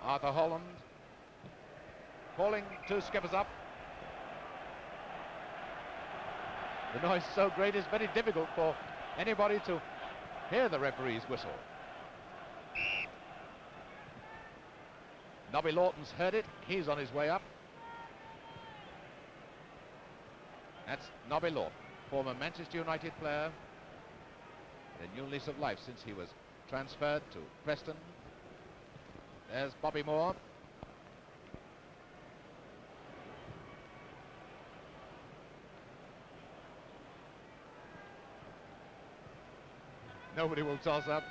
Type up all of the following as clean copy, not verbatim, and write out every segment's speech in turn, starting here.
Arthur Holland calling two skippers up. The noise so great it's very difficult for anybody to hear the referee's whistle. Nobby Lawton's heard it. He's on his way up. That's Nobby Lawton, former Manchester United player. A new lease of life since he was transferred to Preston. There's Bobby Moore. Nobody will toss up.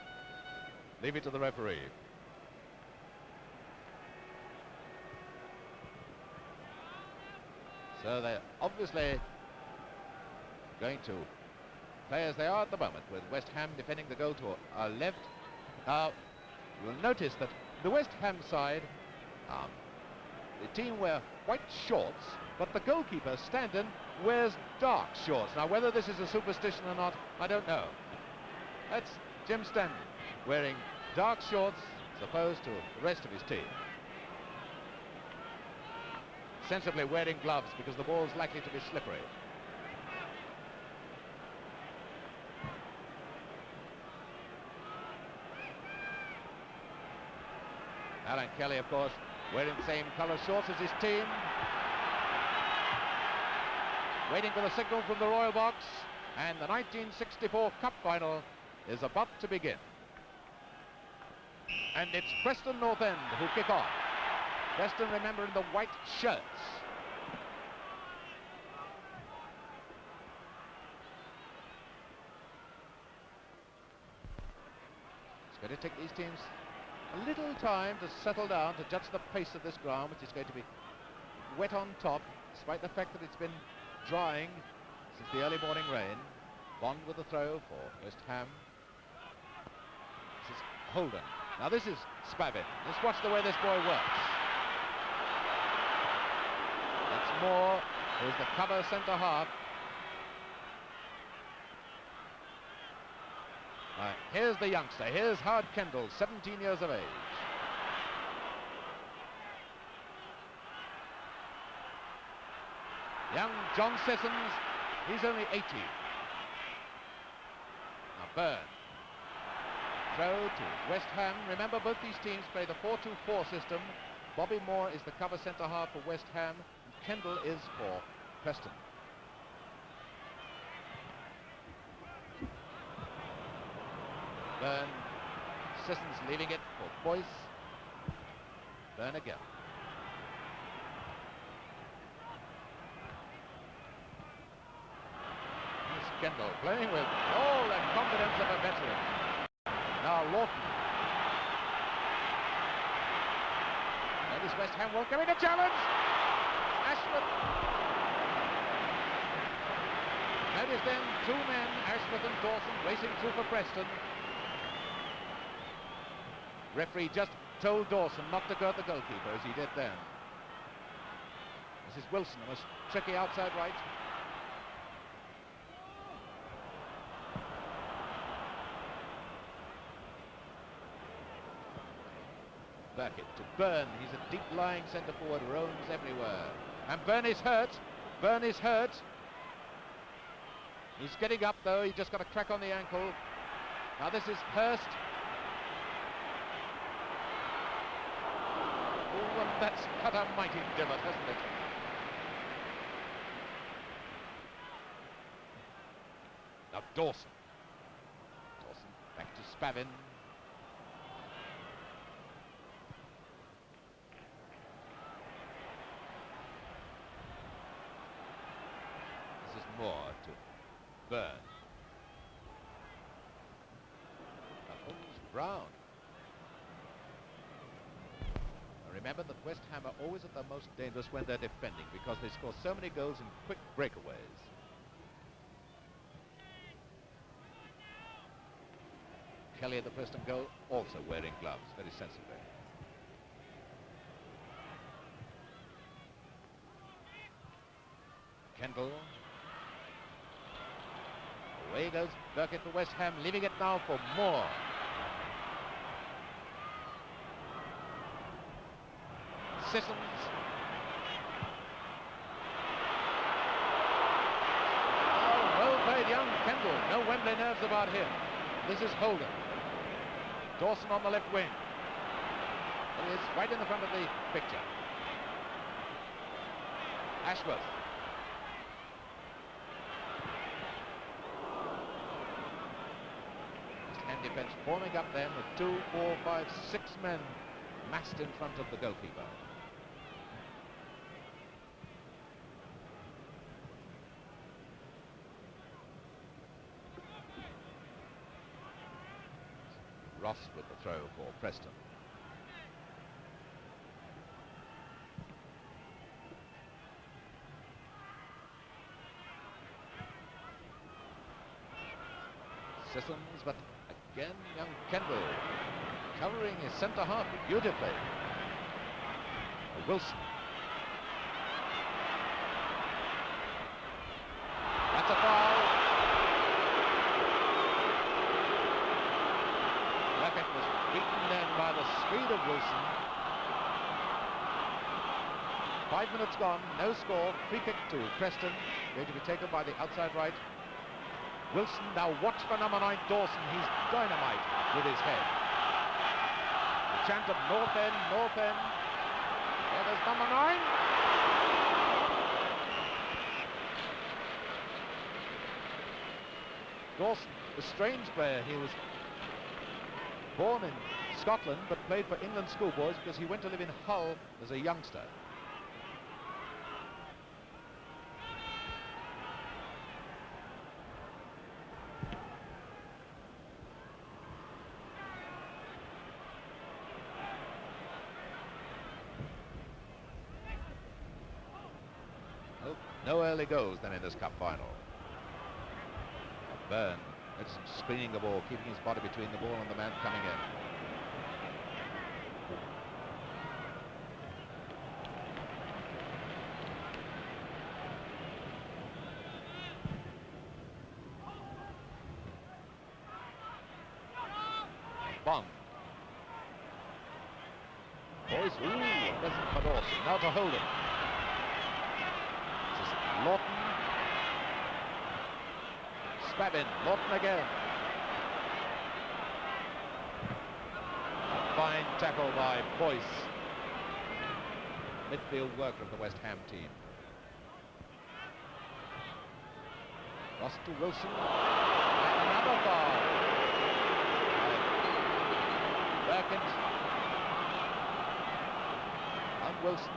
Leave it to the referee. So they're obviously going to play as they are at the moment, with West Ham defending the goal to our left. Now, you'll notice that the West Ham side, the team wear white shorts, but the goalkeeper, Standen, wears dark shorts. Now, whether this is a superstition or not, I don't know. That's Jim Standen wearing dark shorts as opposed to the rest of his team. Sensibly wearing gloves because the ball's likely to be slippery. Alan Kelly, of course, wearing the same colour shorts as his team. Waiting for the signal from the Royal Box, and the 1964 Cup Final is about to begin. And it's Preston North End who kick off. Preston, remember, in the white shirts. It's going to take these teams a little time to settle down, to judge the pace of this ground, which is going to be wet on top, despite the fact that it's been drying since the early morning rain. Bond with the throw for West Ham. This is Holden. Now this is Spavin. Just watch the way this boy works. It's Moore, who's the cover centre-half. Here's the youngster. Here's Howard Kendall, 17 years of age. Young John Sissons, he's only 18. Now Byrne. Throw to West Ham. Remember, both these teams play the 4-2-4 system. Bobby Moore is the cover centre-half for West Ham, and Kendall is for Preston. Byrne, Sissons leaving it for Boyce. Byrne again. Here's Kendall playing with all the confidence of a veteran. Now Lawton. That is West Ham welcoming a challenge. Ashworth. Notice then two men, Ashworth and Dawson, racing through for Preston. Referee just told Dawson not to go at the goalkeeper, as he did then. This is Wilson, a most tricky outside right. Burkitt to Byrne. He's a deep-lying centre-forward, roams everywhere. And Byrne is hurt. Byrne is hurt. He's getting up, though. He just got a crack on the ankle. Now this is Hurst. Oh, and that's cut a mighty divot, hasn't it? Now Dawson. Dawson back to Spavin. This is Moore to Byrne. Now Holmes Brown. Remember that West Ham are always at their most dangerous when they're defending, because they score so many goals in quick breakaways. Kelly at the Preston goal, also wearing gloves, very sensibly. Kendall. Away goes Burkitt for West Ham, leaving it now for Moore. Sissons. Oh, well played, young Kendall. No Wembley nerves about him. This is Holden. Dawson on the left wing. He is right in the front of the picture. Ashworth. And defence forming up then with 2, 4, 5, 6 men massed in front of the goalkeeper. Ross with the throw for Preston. Sissons, but again young Kendall covering his centre half beautifully. Wilson. That's a foul. Racket was beaten then by the speed of Wilson. 5 minutes gone, no score, free kick to Preston, going to be taken by the outside right. Wilson, now watch for number 9, Dawson. He's dynamite with his head. The chant of North End, North End. There goes number 9. Dawson, a strange player. He was born in Scotland but played for England schoolboys because he went to live in Hull as a youngster. No early goals then in this cup final. Byrne, that's screening the ball, keeping his body between the ball and the man coming in. Bond. Boyce, ooh, present for Dawson. Now to Holden. Lawton. Spavin. Lawton again. A fine tackle by Boyce. Midfield worker of the West Ham team. Ross to Wilson. And another foul. Perkins. And Wilson.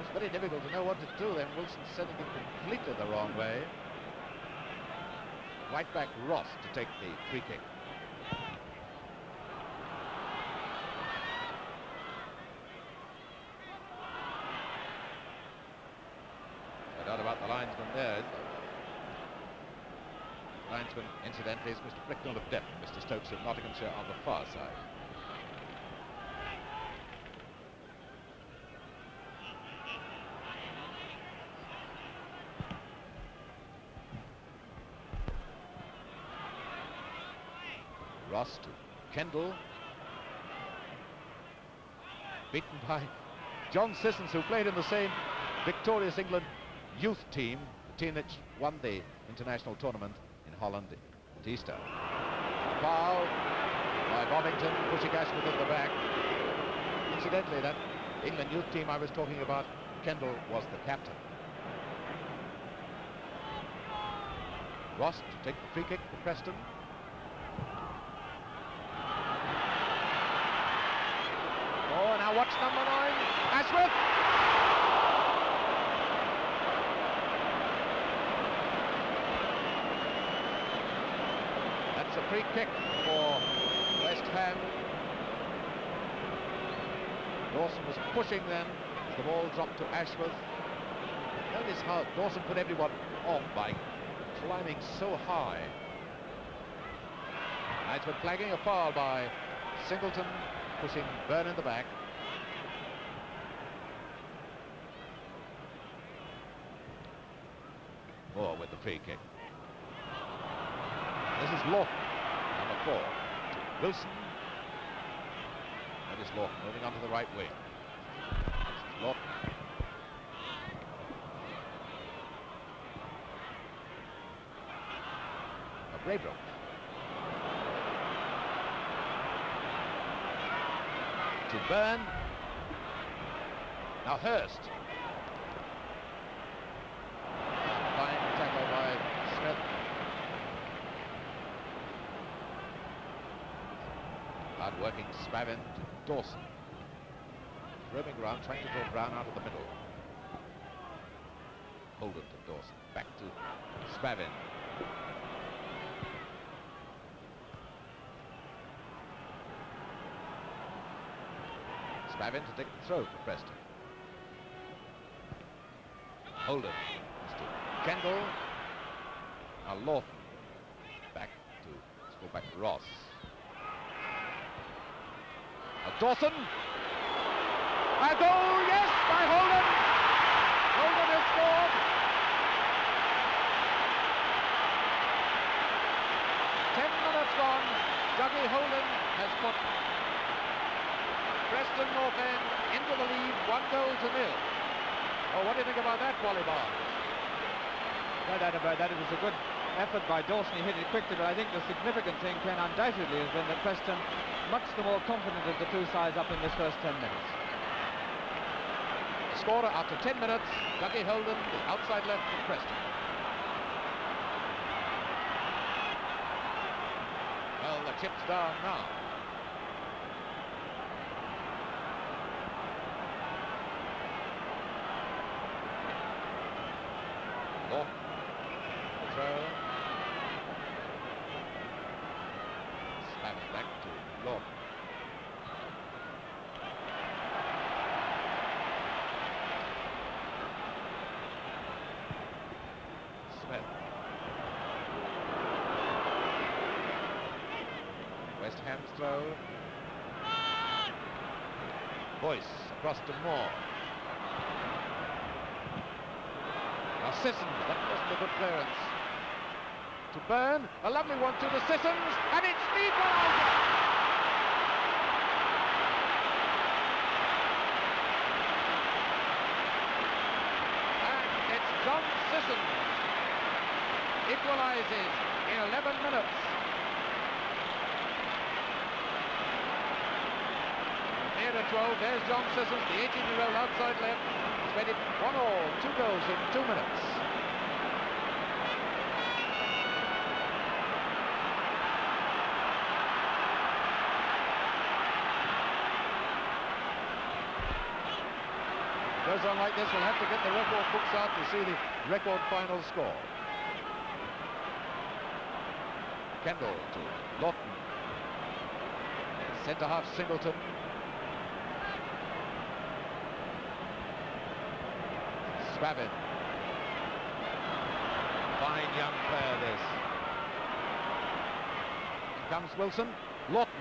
It's very difficult to know what to do then. Wilson sending it completely the wrong way. Right back Ross to take the free kick. No doubt about the linesman there. Linesman, incidentally, is Mr. Preston North End, Mr. Stokes of Nottinghamshire on the far side. Ross to Kendall. Beaten by John Sissons, who played in the same victorious England youth team, the team that won the international tournament in Holland at Easter. Foul by Bovington, pushing Ashworth at the back. Incidentally, that England youth team I was talking about, Kendall was the captain. Ross to take the free kick for Preston. Oh, now watch number 9, Ashworth! That's a free kick for West Ham. Dawson was pushing then, as the ball dropped to Ashworth. Notice how Dawson put everyone off by climbing so high. Knightsman flagging a foul by Singleton, pushing Byrne in the back. Moore with the free kick. This is Lawton, number 4. Wilson. That is Lawton moving onto the right wing. Lawton. Braybrook. To Byrne. Now Hurst. Fine tackle by Smith. Hard-working Spavin to Dawson. Roaming around, trying to draw Brown out of the middle. Holden to Dawson. Back to Spavin. Spavin to take the throw for Preston. Holden to Kendall. Now Lawton. Back to fullback Ross. Now Dawson. A goal, yes, by Holden. Holden has scored. 10 minutes gone. Dougie Holden has put Preston North End into the lead, 1-0. Oh, what do you think about that, Wally Barnes? No doubt about that. It was a good effort by Dawson. He hit it quickly, but I think the significant thing, Ken, undoubtedly has been that Preston much the more confident of the two sides up in this first 10 minutes. The scorer after 10 minutes, Dougie Holden, the outside left for Preston. Well, the chip's down now. Lawton, the throw. Spavin back to Lawton. Smith. West Ham's throw. Boyce across to Moore. Now Sissons, that wasn't a good clearance. To Byrne, a lovely one to the Sissons, and it's equalised! And it's John Sissons equalises in 11 minutes. Near to 12, there's John Sissons, the 18-year-old outside left. He's made it 1-1, 2 goals in 2 minutes. Goes on like this, we'll have to get the record books out to see the record final score. Kendall to Lawton. Centre half Singleton. Spavin. Fine young player this. In comes Wilson. Lawton.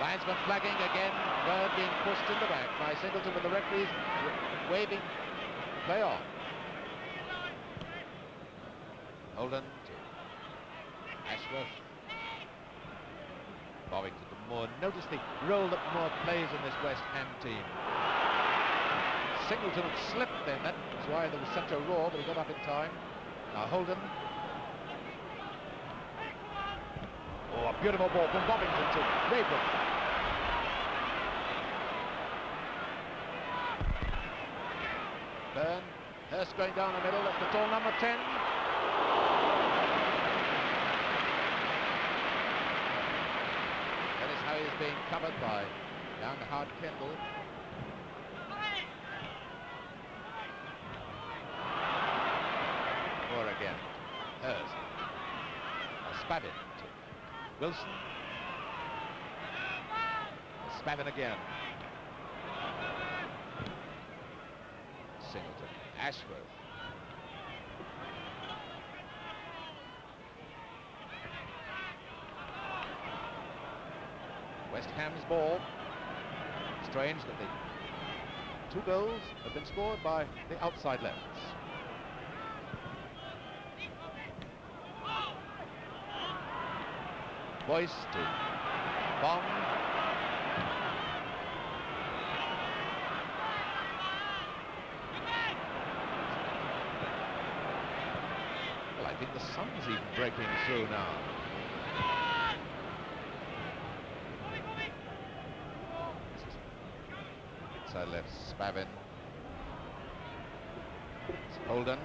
Linesman flagging again, Bird being pushed in the back by Singleton with the referees waving play on. Holden to Ashworth. Bobbing to the Moore. Notice the role that Moore plays in this West Ham team. Singleton had slipped then, that's why there was such a roar, but he got up in time. Now Holden. Oh, a beautiful ball from Bobbington to Braybrook. Byrne, Hurst going down the middle, that's the tall number 10. That is how he's being covered by young Hard Kendall. Or again, Hurst. Spavin to Wilson. Spavin again. Singleton, Ashworth. Ham's ball. Strange that the 2 goals have been scored by the outside lefts. Boyce to Bond. Well, I think the sun's even breaking through now. Inside left, Spavin. It's Holden.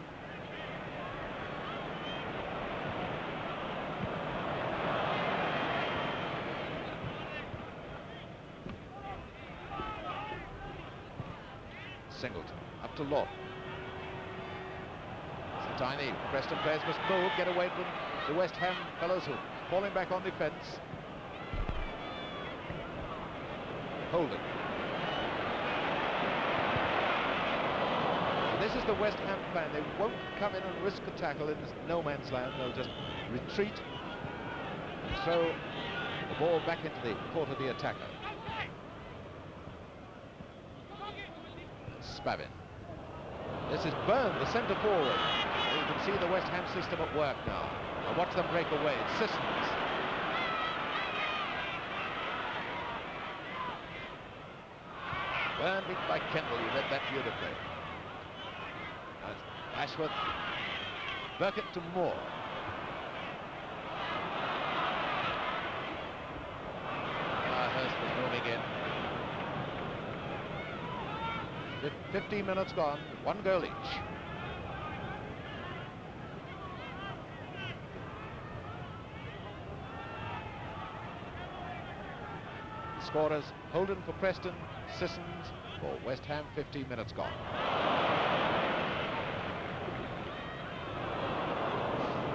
Singleton, up to Lawton. It's a tiny Preston players must move, get away from the West Ham fellows who are falling back on defence. Holden. So this is the West Ham plan. They won't come in and risk a tackle in this no man's land. They'll just retreat and throw the ball back into the court of the attacker. Spavin. This is Byrne, the centre forward. You can see the West Ham system at work now. And watch them break away. It's Sissons. Byrne beaten by Kendall. You read that beautifully. Ashworth. Burkett to Moore. Hurst was moving in. 15 minutes gone, 1 goal each. Scorers, Holden for Preston, Sissons for West Ham, 15 minutes gone.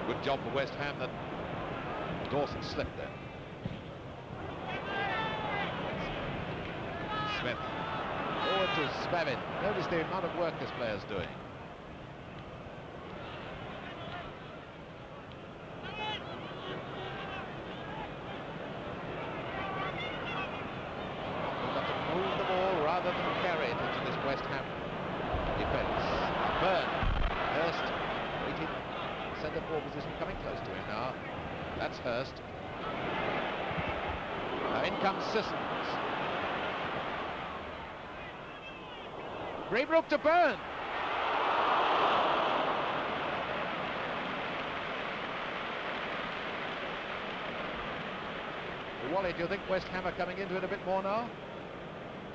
Good job for West Ham that Dawson slipped there. Smith. Forward to Spavin. Notice the amount of work this player's doing. We've got to move the ball rather than carry it into this West Ham defence. Byrne. Hurst waiting. Centre forward position coming close to him now. That's Hurst. Now in comes Sissons. Braybrook to Byrne. Wally, do you think West Ham are coming into it a bit more now?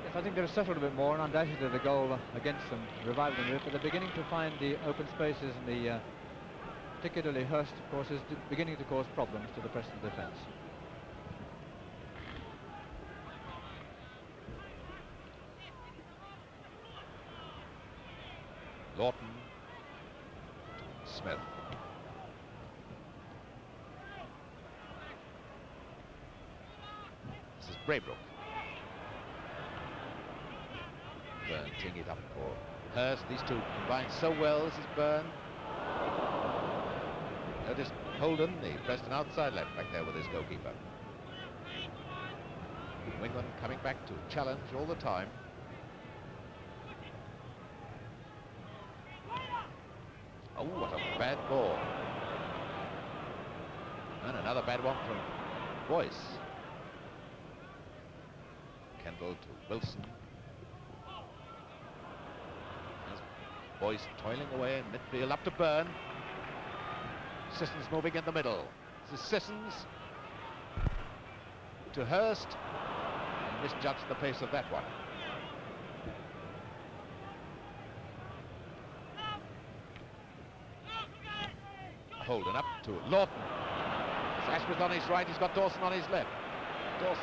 Yes, I think they've settled a bit more, and undoubtedly the goal against them revived them a bit, but they're beginning to find the open spaces, and the particularly Hurst, of course, is beginning to cause problems to the Preston defence. Lawton, Smith. This is Braybrook. Byrne teeing it up for Hurst. These two combine so well. This is Byrne. Notice Holden, the Preston outside left back there with his goalkeeper. Wingman coming back to challenge all the time. Oh, what a bad ball. And another bad one from Boyce. Kendall to Wilson. There's Boyce toiling away in midfield, up to Byrne. Sissons moving in the middle. This is Sissons to Hurst. And misjudged the pace of that one. Holden up to Lawton. It's Ashworth on his right, he's got Dawson on his left. Dawson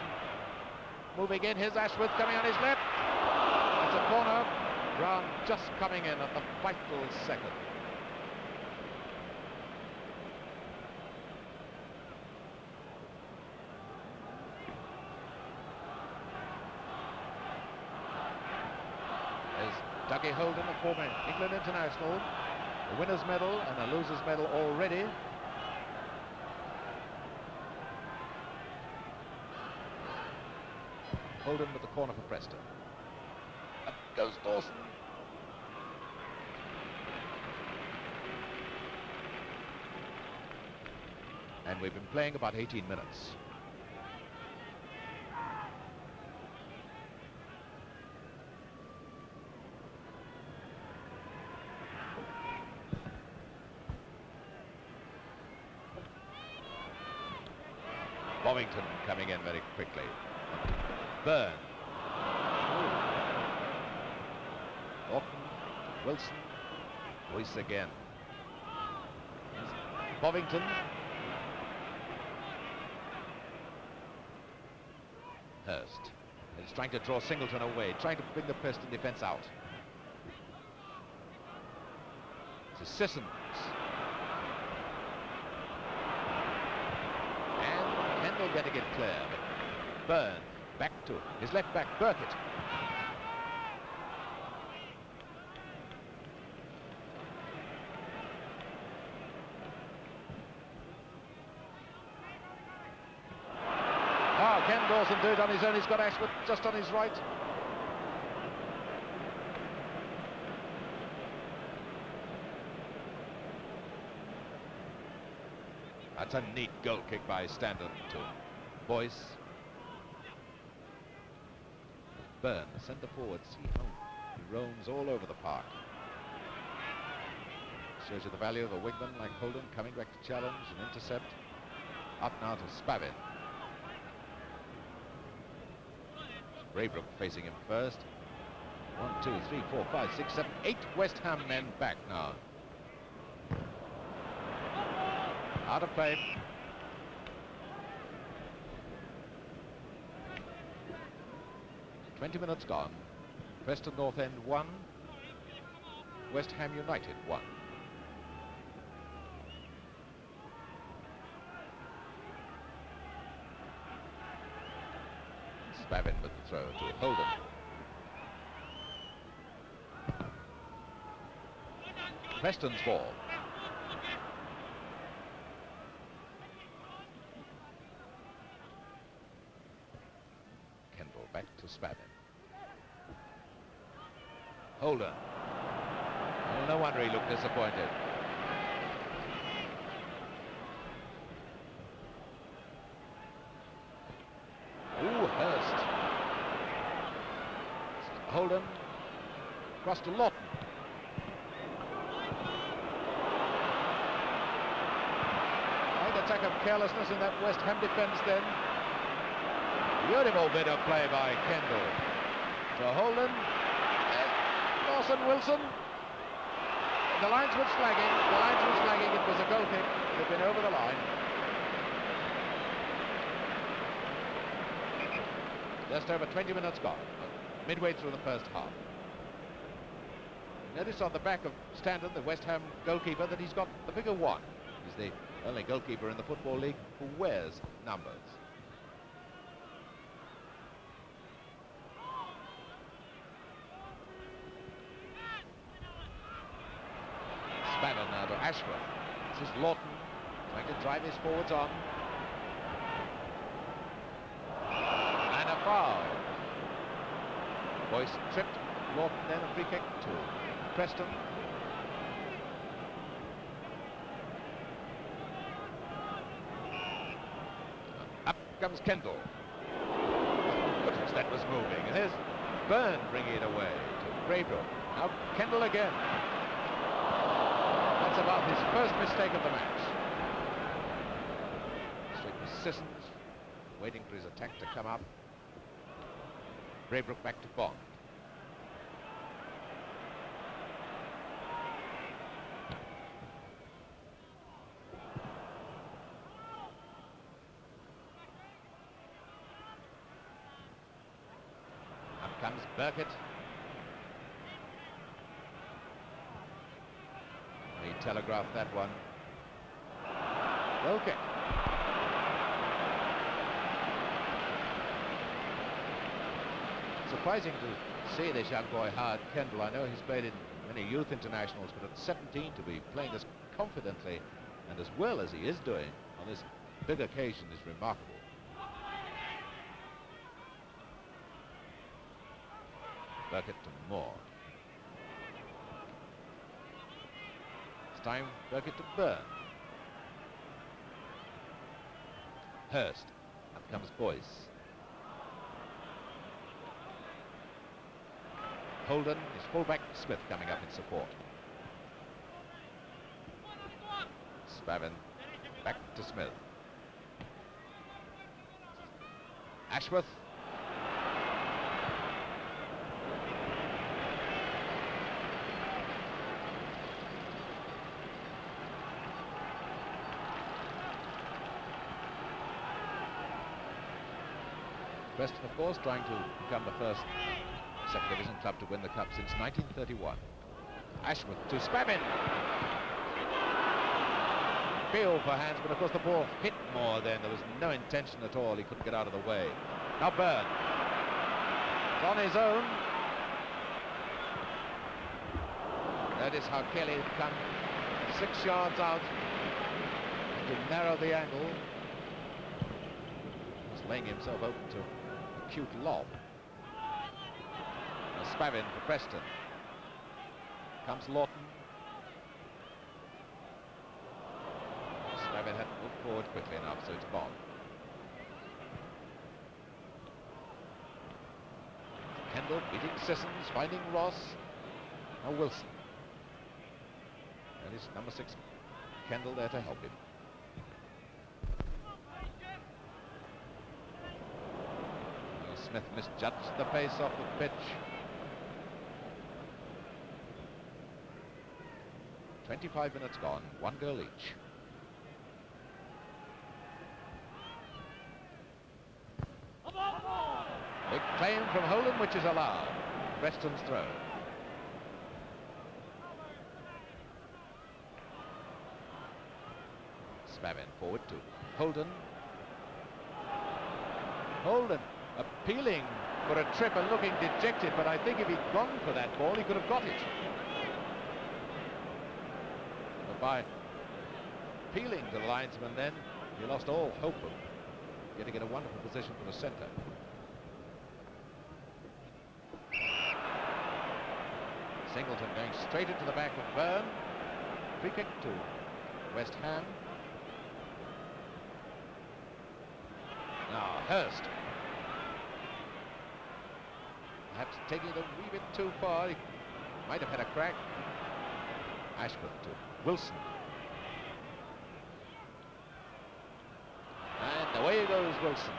moving in, here's Ashworth coming on his left. It's a corner. Brown just coming in at the vital second. There's Dougie Holden, a former England international. A winner's medal and a loser's medal already. Holden with the corner for Preston. Up goes Dawson. And we've been playing about 18 minutes. Bovington coming in very quickly. Byrne. Orton, Wilson, Boyce again. Bovington. Hurst. He's trying to draw Singleton away, trying to bring the Preston defence out. This is Sissons. And Kendall getting it clear. But Byrne back to his left back, Burkett. Can Dawson do it on his own? He's got Ashford just on his right. That's a neat goal kick by Standon to Boyce. Byrne, the centre forward, see how he roams all over the park. Shows you the value of a wingman like Holden coming back to challenge and intercept. Up now to Spavin. Braybrook facing him first. 1, 2, 3, 4, 5, 6, 7, 8 West Ham men back now. Out of play. "20 minutes gone. Preston North End 1. West Ham United 1. Spavin with the throw to Holden. Preston's ball. Kendall back to Spavin. Holden. Oh, no wonder he looked disappointed. Hurst. Holden across to Lawton. Right attack of carelessness in that West Ham defence then. Beautiful bit of play by Kendall. To Holden. Dawson, Wilson. The linesman's flagging. The linesman's flagging. It was a goal kick. They've been over the line. Just over 20 minutes gone, midway through the first half. Notice on the back of Stanton, the West Ham goalkeeper, that he's got the figure 1. He's the only goalkeeper in the Football League who wears numbers. Spavin now to Ashford. This is Lawton trying to drive his forwards on. Foul. Boyce tripped. Lawton then a free kick to Preston. Up comes Kendall. Goodness, that was moving. And here's Byrne bringing it away to Braybrook. Now Kendall again. That's about his first mistake of the match. Straight to Sissons, waiting for his attack to come up. Braybrook back to Bond. Up comes Burkett. He telegraphed that one. Goal kick. Surprising to see this young boy, Howard Kendall. I know he's played in many youth internationals, but at 17 to be playing as confidently and as well as he is doing on this big occasion is remarkable. Burkett to Moore. It's time Burkett to Byrne. Hurst. Up comes Boyce. Holden, his fullback Smith coming up in support. Spavin back to Smith. Ashworth. Preston, of course, trying to become the first second division club to win the cup since 1931. Ashworth to Spavin. Appeal for hands, but of course the ball hit Moore then. There was no intention at all. He couldn't get out of the way. Now Byrne. It's on his own. Notice how Kelly had come 6 yards out to narrow the angle. He's laying himself open to a cute lob. Now Spavin for Preston. Comes Lawton. Spavin hadn't moved forward quickly enough, so it's Bond. Kendall beating Sissons, finding Ross. Now Wilson. And his number 6, Kendall, there to help him. Well, Smith misjudged the pace off the pitch. 25 minutes gone, 1 goal each. Big claim from Holden, which is allowed. Preston's throw. Spavin forward to Holden. Holden appealing for a trip and looking dejected, but I think if he'd gone for that ball, he could have got it. But by appealing to the linesman then, he lost all hope of getting in a wonderful position for the centre. Singleton going straight into the back of Byrne. Free kick to West Ham. Now Hurst. Perhaps taking it a wee bit too far. He might have had a crack. Ashworth to Wilson. And away goes Wilson.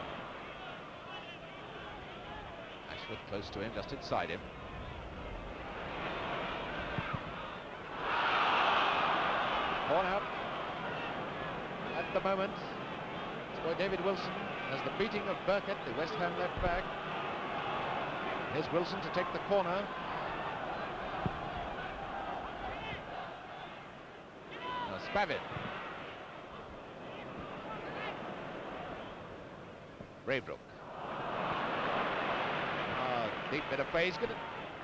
Ashworth close to him, just inside him. Corner at the moment. It's by David Wilson as the beating of Burkett, the West Ham left back. Here's Wilson to take the corner. Now Spavin. Braybrook. Deep bit of play. He's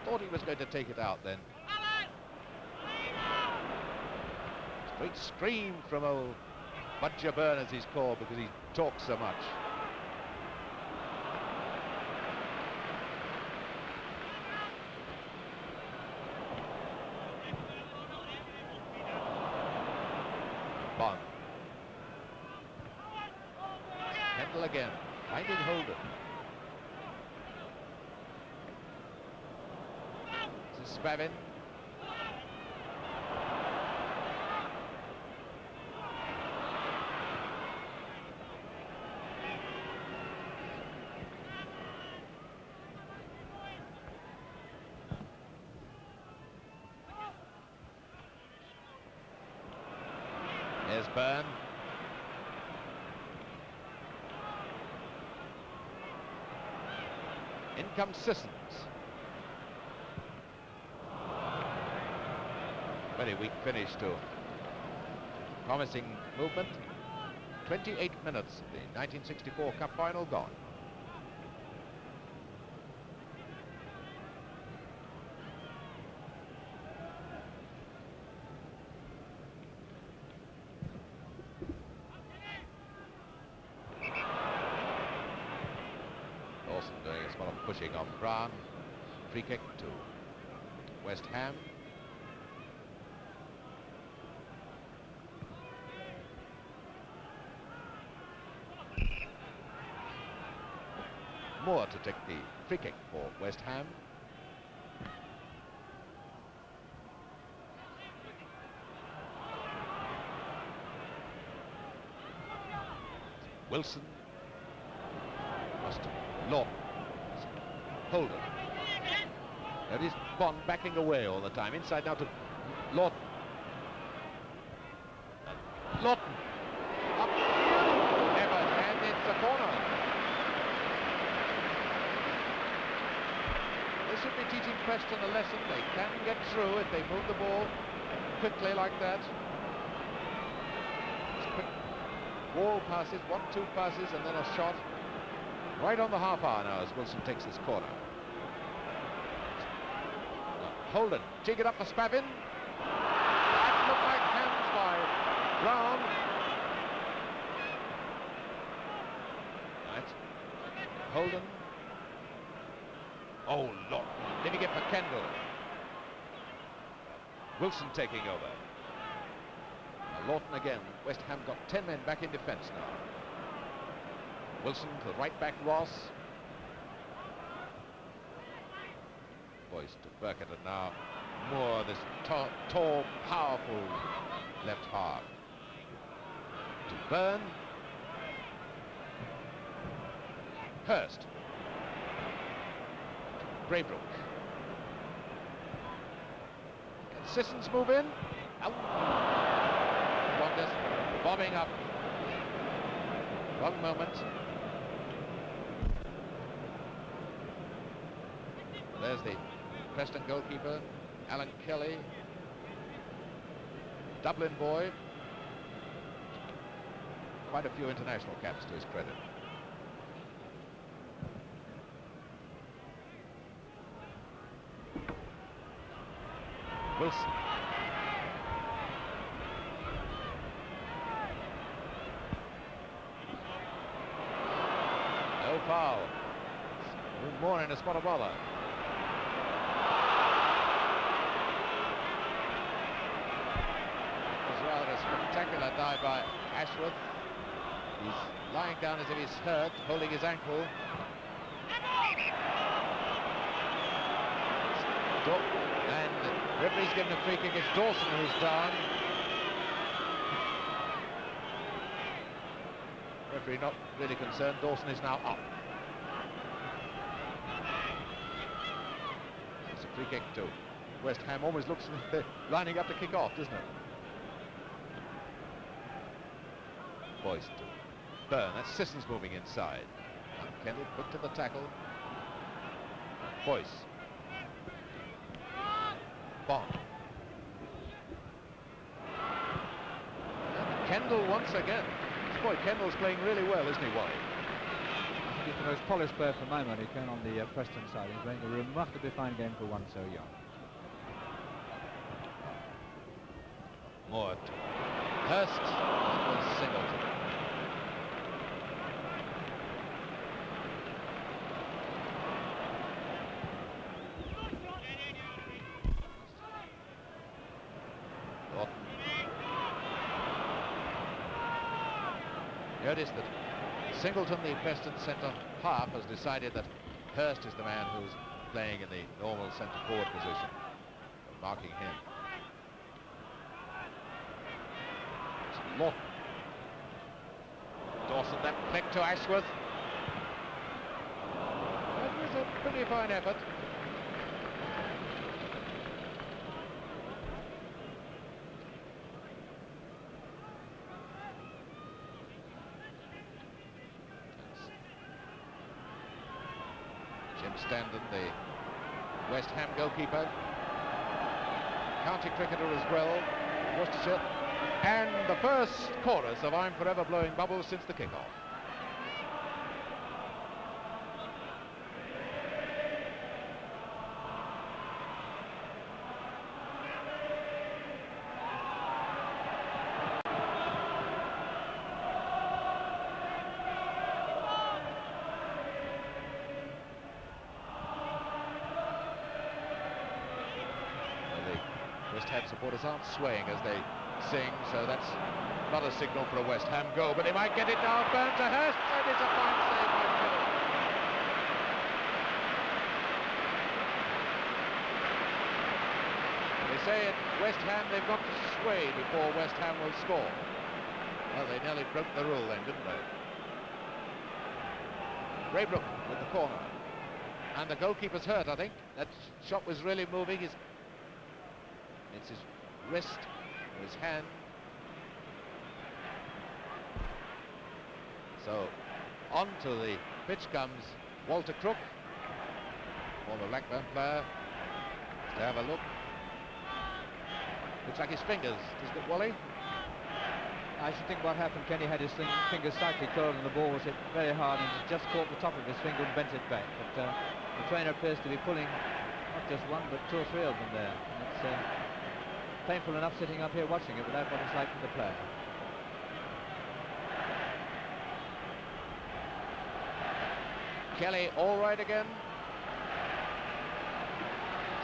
thought he was going to take it out then. Great scream from old Butcher Byrne, as he's called, because he talks so much. Bond. Kendall again, finding Holden. This is Spavin. There's Byrne. In comes Sissons. Very weak finish to promising movement. 28 minutes, the 1964 Cup final gone. Dawson doing a spot of pushing on Brown. Free kick to West Ham. Moore to take the free kick for West Ham. Wilson. Lawton. Holden. That is Bond backing away all the time. Inside now to Lawton. Lawton. Up. Never, and it's a corner. This should be teaching Preston a lesson. They can get through if they move the ball quickly like that. Quick wall passes, 1-2 passes, and then a shot. Right on the half hour now as Wilson takes this corner. Holden, jig it up for Spavin. That looked like hands by Brown. Right. Holden. Oh, Lord. Did he get for Kendall? Wilson taking over. Now Lawton again. West Ham got 10 men back in defence now. Wilson to the right back, Ross. Boyce to Burkett, and now Moore, this tall, powerful left half. To Byrne. Hurst. Braybrook. Can Sissons move in? Out. Wanders bombing up. Wrong moment. There's the Preston goalkeeper, Alan Kelly. Dublin boy. Quite a few international caps to his credit. Wilson. No foul. More in a spot of bother. It was rather a spectacular dive by Ashworth. He's lying down as if he's hurt, holding his ankle. And the referee's given a free kick. It's Dawson who's down. Referee not really concerned. Dawson is now up. It's a free kick to West Ham. Almost looks like they're lining up to kick off, doesn't it? Boyce to Byrne. That's Sissons moving inside. Kendall put to the tackle. Boyce. Bond. And Kendall once again. Boy, Kendall's playing really well, isn't he, Wally? I think he's the most polished player for my money, Ken, on the Preston side. He's playing a remarkably fine game for one so young. Moore. Hurst. That was Singleton. Notice that Singleton, the Preston centre half, has decided that Hurst is the man who's playing in the normal centre forward position, marking him. It's Lawton. Dawson, that flick to Ashworth. That was a pretty fine effort. Standen, the West Ham goalkeeper, county cricketer as well, Worcestershire, and the first chorus of I'm Forever Blowing Bubbles since the kickoff. West Ham supporters aren't swaying as they sing, so that's not a signal for a West Ham goal, but they might get it now. Burn to Hurst, and it's a fine save by Phil. They say at West Ham they've got to sway before West Ham will score. Well, they nearly broke the rule then, didn't they? Braybrook with the corner. And the goalkeeper's hurt, I think. That shot was really moving. It's his wrist or his hand. So, onto the pitch comes Walter Crook, former Blackburn player. To have a look. Looks like his fingers, doesn't it, Wally? I should think what happened, Kenny had his fingers slightly curled and the ball was hit very hard and just caught the top of his finger and bent it back. But the trainer appears to be pulling not just one but two or three of them there. And it's painful enough sitting up here watching it without what it's like for the player. Kelly all right again.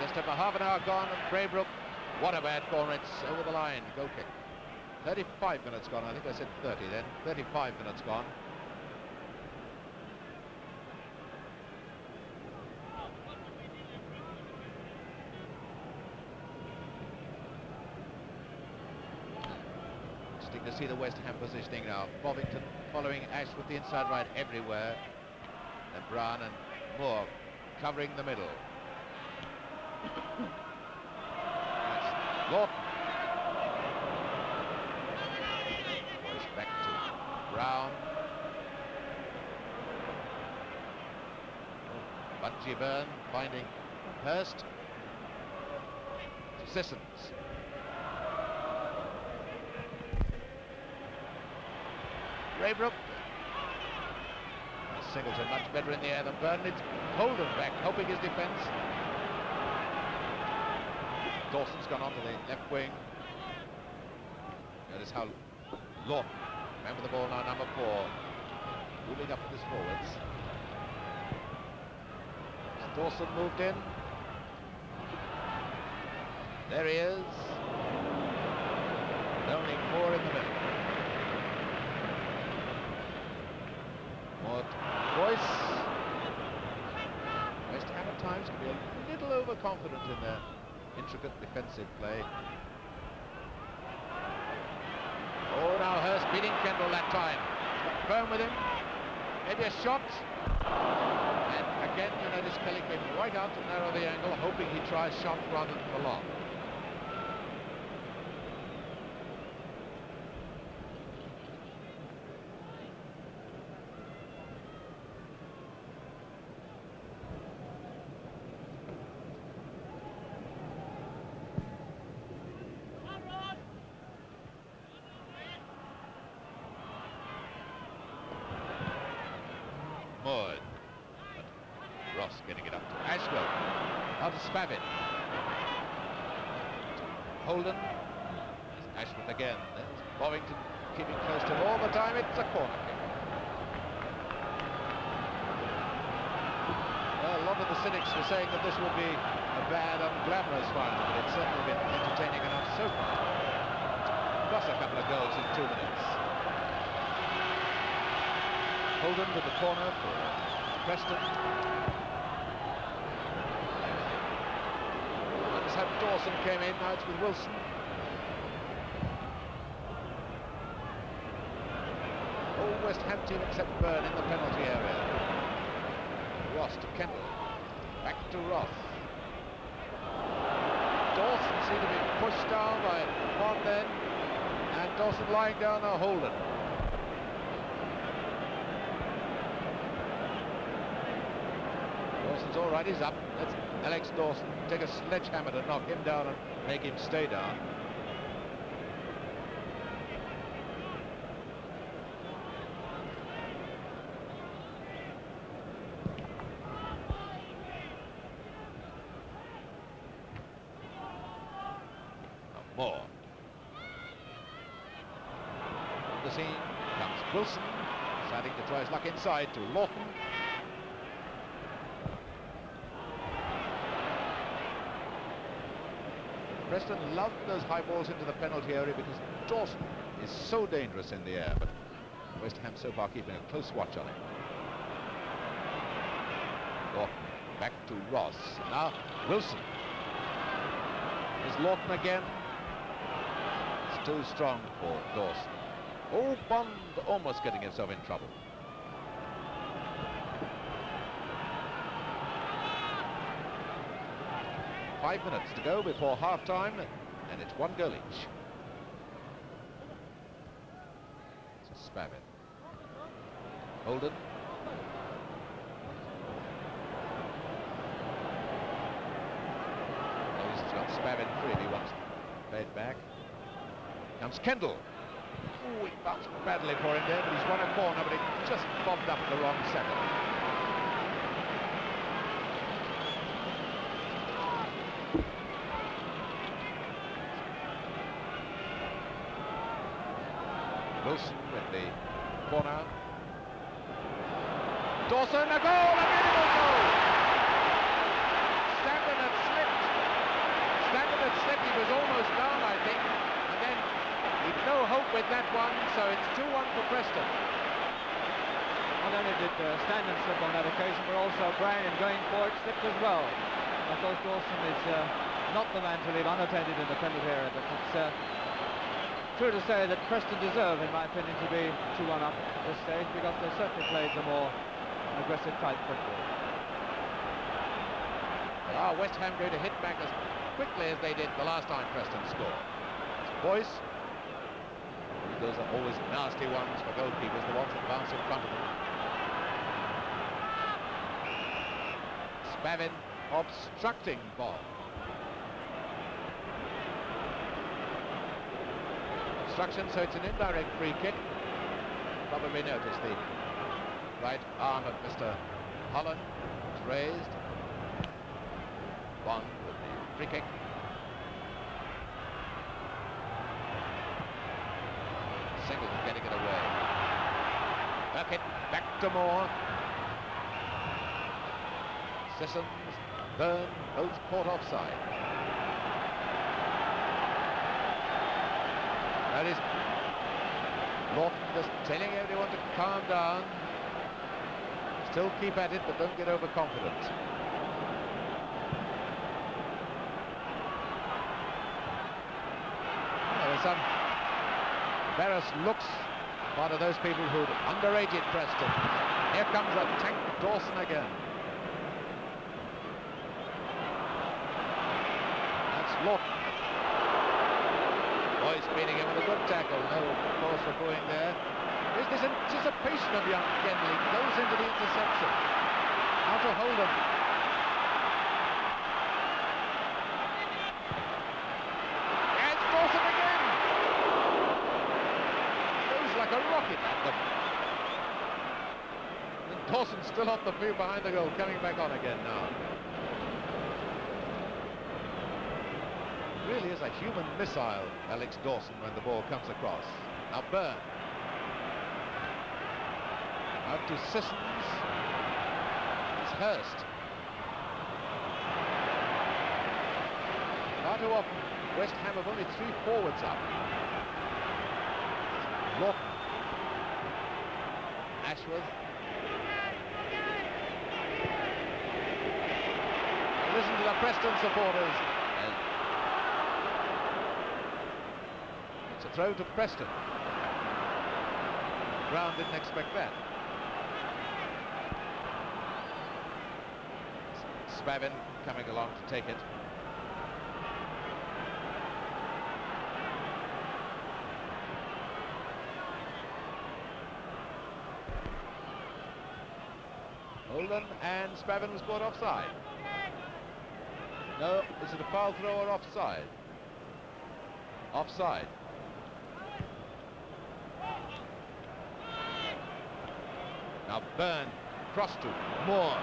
Just over half an hour gone and Braybrook, what a bad corner, it's over the line, goal kick. 35 minutes gone, I think I said 30 then, 35 minutes gone. Interesting to see the West Ham positioning now. Bovington following Ash with the inside right everywhere. And Brown and Moore covering the middle. That's Lawton. Boyce back to Brown. Bungie Byrne finding Hurst. To Sissons. Braybrook. Singleton much better in the air than Byrne. It's Holden back, helping his defence. Dawson's gone onto the left wing. Notice how Lawton, remember the ball now, number 4, moving up with his forwards. Dawson moved in. There he is. And only 4 in the middle. Boyce. West Ham at times can be a little overconfident in their intricate defensive play. Oh, now Hurst beating Kendall that time. Firm with him. Maybe a shot. And again, you notice Kelly came right out to narrow the angle, hoping he'd try a shot rather than for long. Getting it up to Ashwell. Out to Spavin. Holden. Ashford again. There's Bovington keeping close to him all the time. It's a corner kick. Well, a lot of the cynics were saying that this would be a bad, unglamorous final, but it's certainly been entertaining enough so far. Plus a couple of goals in 2 minutes. Holden with the corner for Preston. How Dawson came in, now it's with Wilson. All West Ham team except Byrne in the penalty area. Ross to Kendall. Back to Ross. Dawson seemed to be pushed down by Bond then. And Dawson lying down now, Holden. Dawson's all right, he's up. Let's Alex Dawson take a sledgehammer to knock him down and make him stay down. More. On the scene comes Wilson, deciding to try his luck inside to Lawton. Preston love those high balls into the penalty area because Dawson is so dangerous in the air, but West Ham so far keeping a close watch on him. Lawton back to Ross. Now Wilson. Is Lawton again? It's too strong for Dawson. Oh, Bond almost getting himself in trouble. Five minutes to go before half-time, and it's 1 goal each. It's Spavin. Holden. Oh, he's got Spavin free if he wants to play it back. Comes Kendall. Oh, he bounced badly for him there, but he's won a corner, but it just bobbed up at the wrong second. Wilson with the corner. Dawson, a goal, a beautiful goal! Stanton had slipped. Stanton had slipped, he was almost down, I think. And then he'd no hope with that one, so it's 2-1 for Preston. Not only did Stanton slip on that occasion, but also Bryan going forward slipped as well. Of course, Dawson is not the man to leave unattended in the penalty area, but it's true to say that Preston deserve, in my opinion, to be 2-1 up at this stage, because they certainly played the more aggressive type football. Are West Ham going to hit back as quickly as they did the last time Preston scored? It's Boyce. Those are always nasty ones for goalkeepers, the ones that bounce in front of them. Spavin obstructing ball. Obstruction, so it's an indirect free kick. Probably noticed the right arm of Mr. Holland was raised. Bond with the free kick. Singleton getting it away. Bucket back to Moore. Sissons, Byrne, both caught offside. That is Lawton just telling everyone to calm down. Still keep at it, but don't get overconfident. There are some embarrassed looks, part of those people who'd underrated Preston. Here comes a tank Dawson again. That's Lawton. Boyce beating him with a good tackle. No cause for booing there. There's this anticipation of young Kenley. Goes into the interception. Out to Holden. And Dawson again. Goes like a rocket at them. And Dawson still off the field behind the goal, coming back on again now. Really is a human missile, Alex Dawson, when the ball comes across. Now Byrne. Out to Sissons. It's Hurst. Far too often, West Ham have only 3 forwards up. Lawton. Ashworth. Listen to the Preston supporters. It's a throw to Preston. Brown didn't expect that. Spavin coming along to take it. Holden, and Spavin was caught offside. No, is it a foul throw or offside? Offside. Now Byrne, cross to Moore.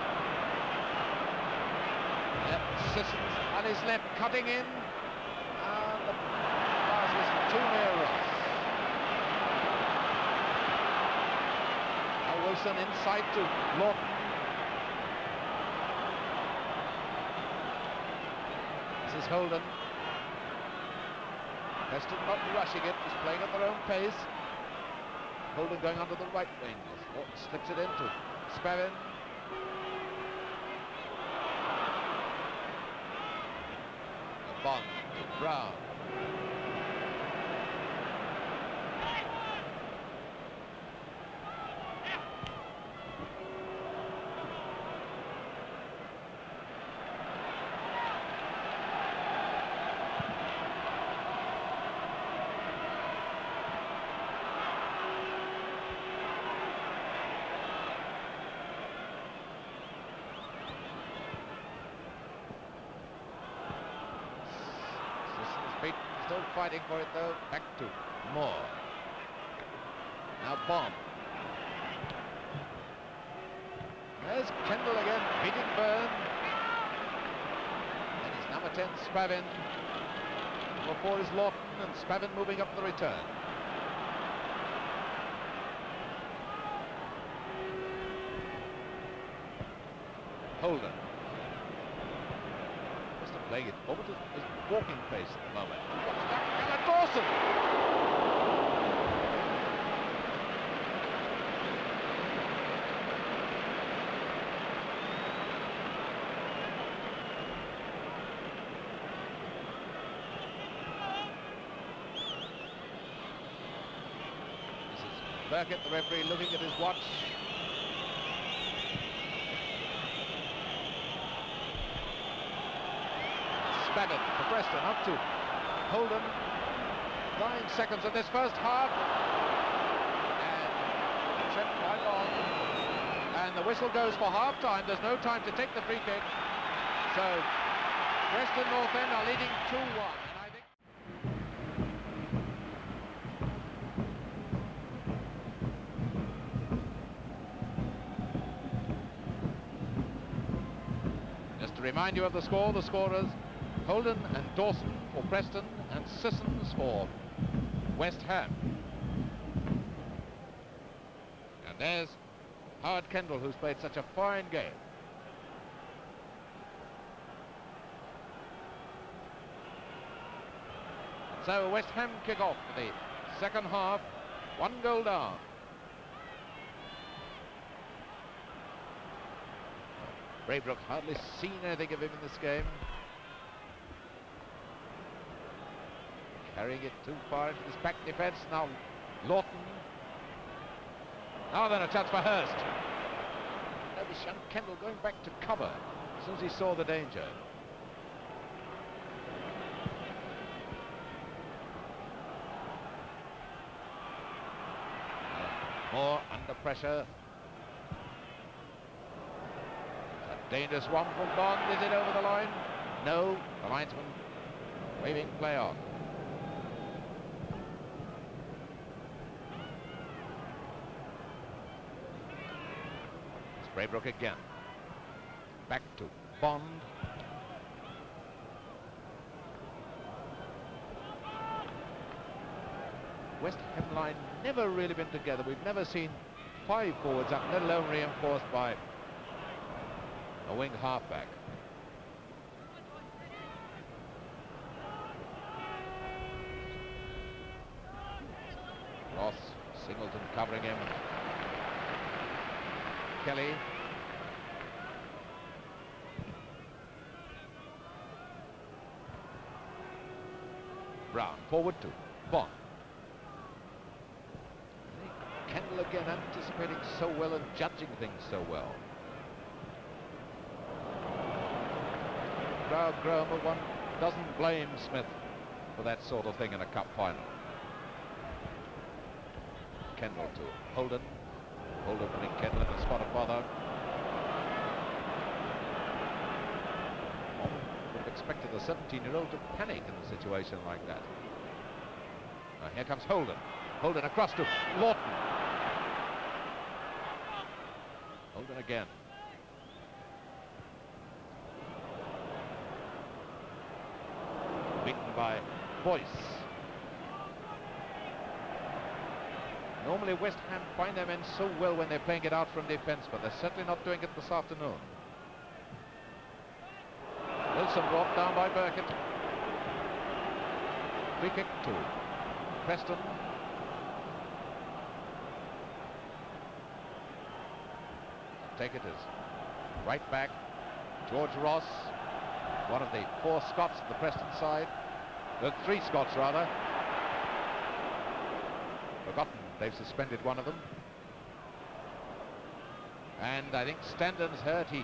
Sissons on his left, cutting in. And the pass was too near Ross. Now Wilson inside to Lawton. This is Holden. Preston not rushing it, just playing at their own pace. Holden going onto the right wing. Holden slips it into Spavin. A Bond to Brown. Still fighting for it though. Back to Moore. Now Bond. There's Kendall again beating Byrne. And it's number 10 Spavin. Number 4 is Lawton, and Spavin moving up the return. Holden. Playing it over to his walking pace at the moment. And Dawson! This is Burkett, the referee, looking at his watch. Spavin for Preston, up to Holden. 9 seconds of this first half. And checked quite long. And the whistle goes for half-time. There's no time to take the free kick. So Preston North End are leading 2-1. And I think just to remind you of the score, the scorers: Holden and Dawson for Preston, and Sissons for West Ham. And there's Howard Kendall, who's played such a fine game. And so West Ham kick off for the second half, 1 goal down. Braybrook hardly seen anything of him in this game. Carrying it too far into this back defence. Now Lawton. Now then a chance for Hurst. That was young Kendall going back to cover as soon as he saw the danger. More under pressure. A dangerous one from Bond. Is it over the line? No. The linesman waving play on. Braybrook again. Back to Bond. West Ham line never really been together. We've never seen 5 forwards up, let alone reinforced by a wing halfback. Ross, Singleton covering him. Kelly. Brown forward to Bond. Kendall again anticipating so well and judging things so well. Crowd groan, but one doesn't blame Smith for that sort of thing in a cup final. Kendall to Holden. Holden putting Kendall in the spot of bother. Would have expected a 17-year-old to panic in a situation like that. Now here comes Holden. Holden across to Lawton. Holden again. Beaten by Boyce. Normally West Ham find their men so well when they're playing it out from defence, but they're certainly not doing it this afternoon. Wilson brought down by Burkett. Free kick to Preston. Take it as right back. George Ross, one of the 4 Scots of the Preston side. 3 Scots rather. Forgotten they've suspended one of them. And I think Standon's hurt. He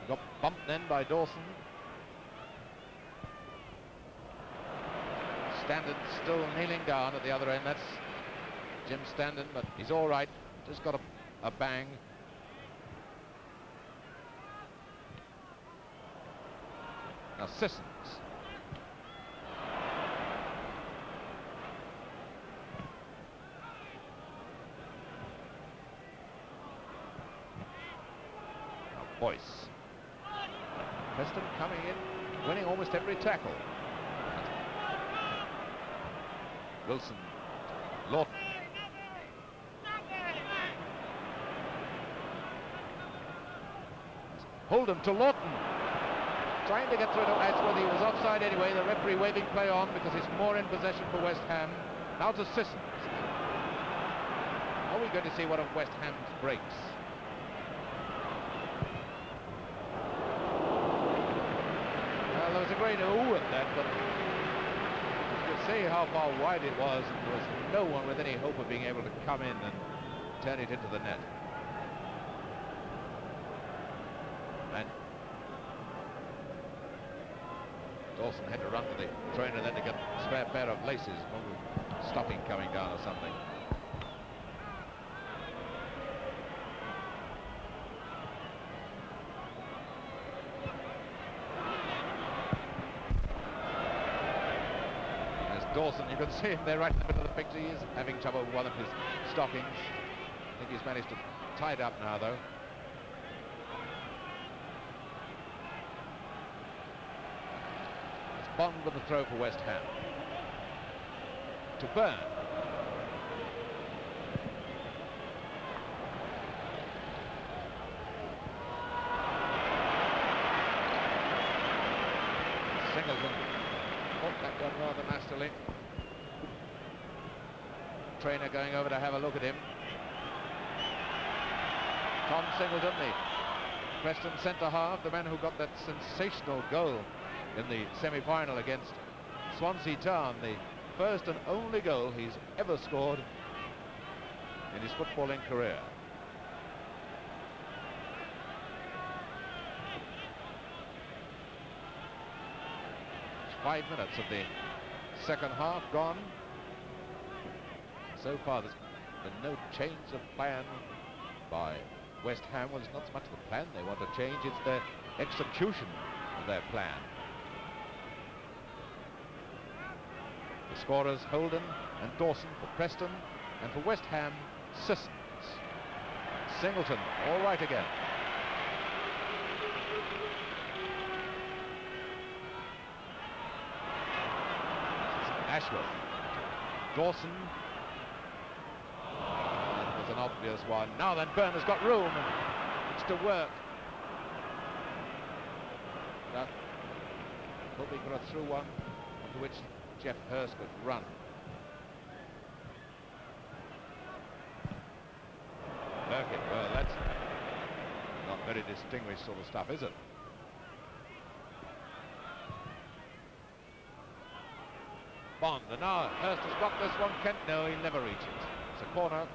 got bumped then by Dawson. Standon still kneeling down at the other end. That's Jim Standon, but he's all right. Just got a bang. Now Sissons. Now Boyce. Preston coming in, winning almost every tackle. Wilson, Lawton. Holden to Lawton. Trying to get through to Edgeworth. He was offside anyway. The referee waving play on because it's more in possession for West Ham. Now to Sissons. Are we going to see one of West Ham's breaks? Well, there was a great ooh at that, but you could see how far wide it was, and there was no one with any hope of being able to come in and turn it into the net. And Dawson had to run to the trainer then to get a spare pair of laces, probably stuffing coming down or something. There's Dawson, you can see him there right in the middle of the picture. He is having trouble with one of his stockings. I think he's managed to tie it up now though. Bond with the throw for West Ham. To Byrne. Singleton caught that one rather nastily. Trainer going over to have a look at him. Tom Singleton, the Preston centre-half, the man who got that sensational goal in the semi-final against Swansea Town, the first and only goal he's ever scored in his footballing career. It's 5 minutes of the second half gone. So far there's been no change of plan by West Ham. Well, it's not so much the plan they want to change, it's their execution of their plan. The scorers Holden and Dawson for Preston, and for West Ham, Sissons. Singleton, all right again. Ashworth. Dawson. That was an obvious one. Now then, Byrne has got room. It's to work. But hope he could have through one onto which Geoff Hurst could run. Birkin, well, that's not very distinguished sort of stuff, is it? Bond, and now Hurst has got this one. Kent, no, he'll never reach it. It's a corner.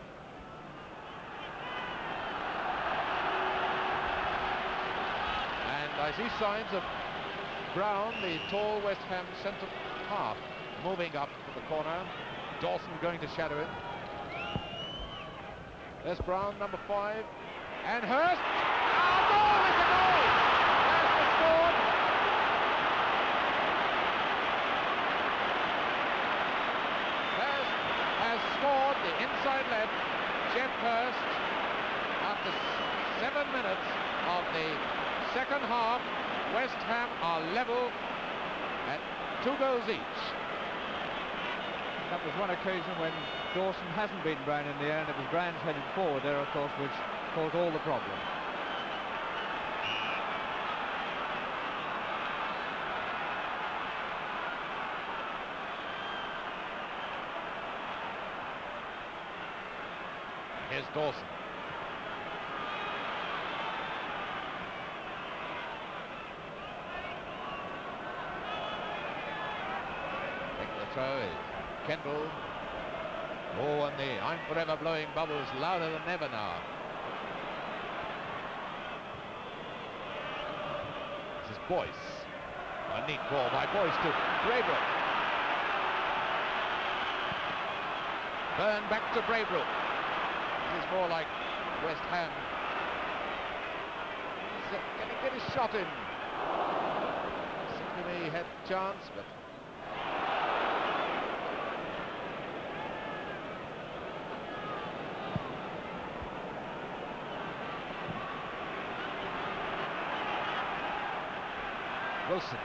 And I see signs of Brown, the tall West Ham centre half, moving up to the corner. Dawson going to shadow it. There's Brown, number 5, and Hurst. Oh, goal! It's a goal! Hurst has scored. Hurst has scored the inside left. Geoff Hurst, after 7 minutes of the second half. West Ham are level at 2 goals each. That was one occasion when Dawson hasn't beaten Brown in the air, and it was Brown's headed forward there, of course, which caused all the problems. Here's Dawson. Take the throw is Kendall. Oh, and the I'm forever blowing bubbles louder than ever now. This is Boyce. A neat ball by Boyce to Braybrook. Byrne back to Braybrook. This is more like West Ham. Can he get his shot in? Seems to me he had a chance, but Wilson,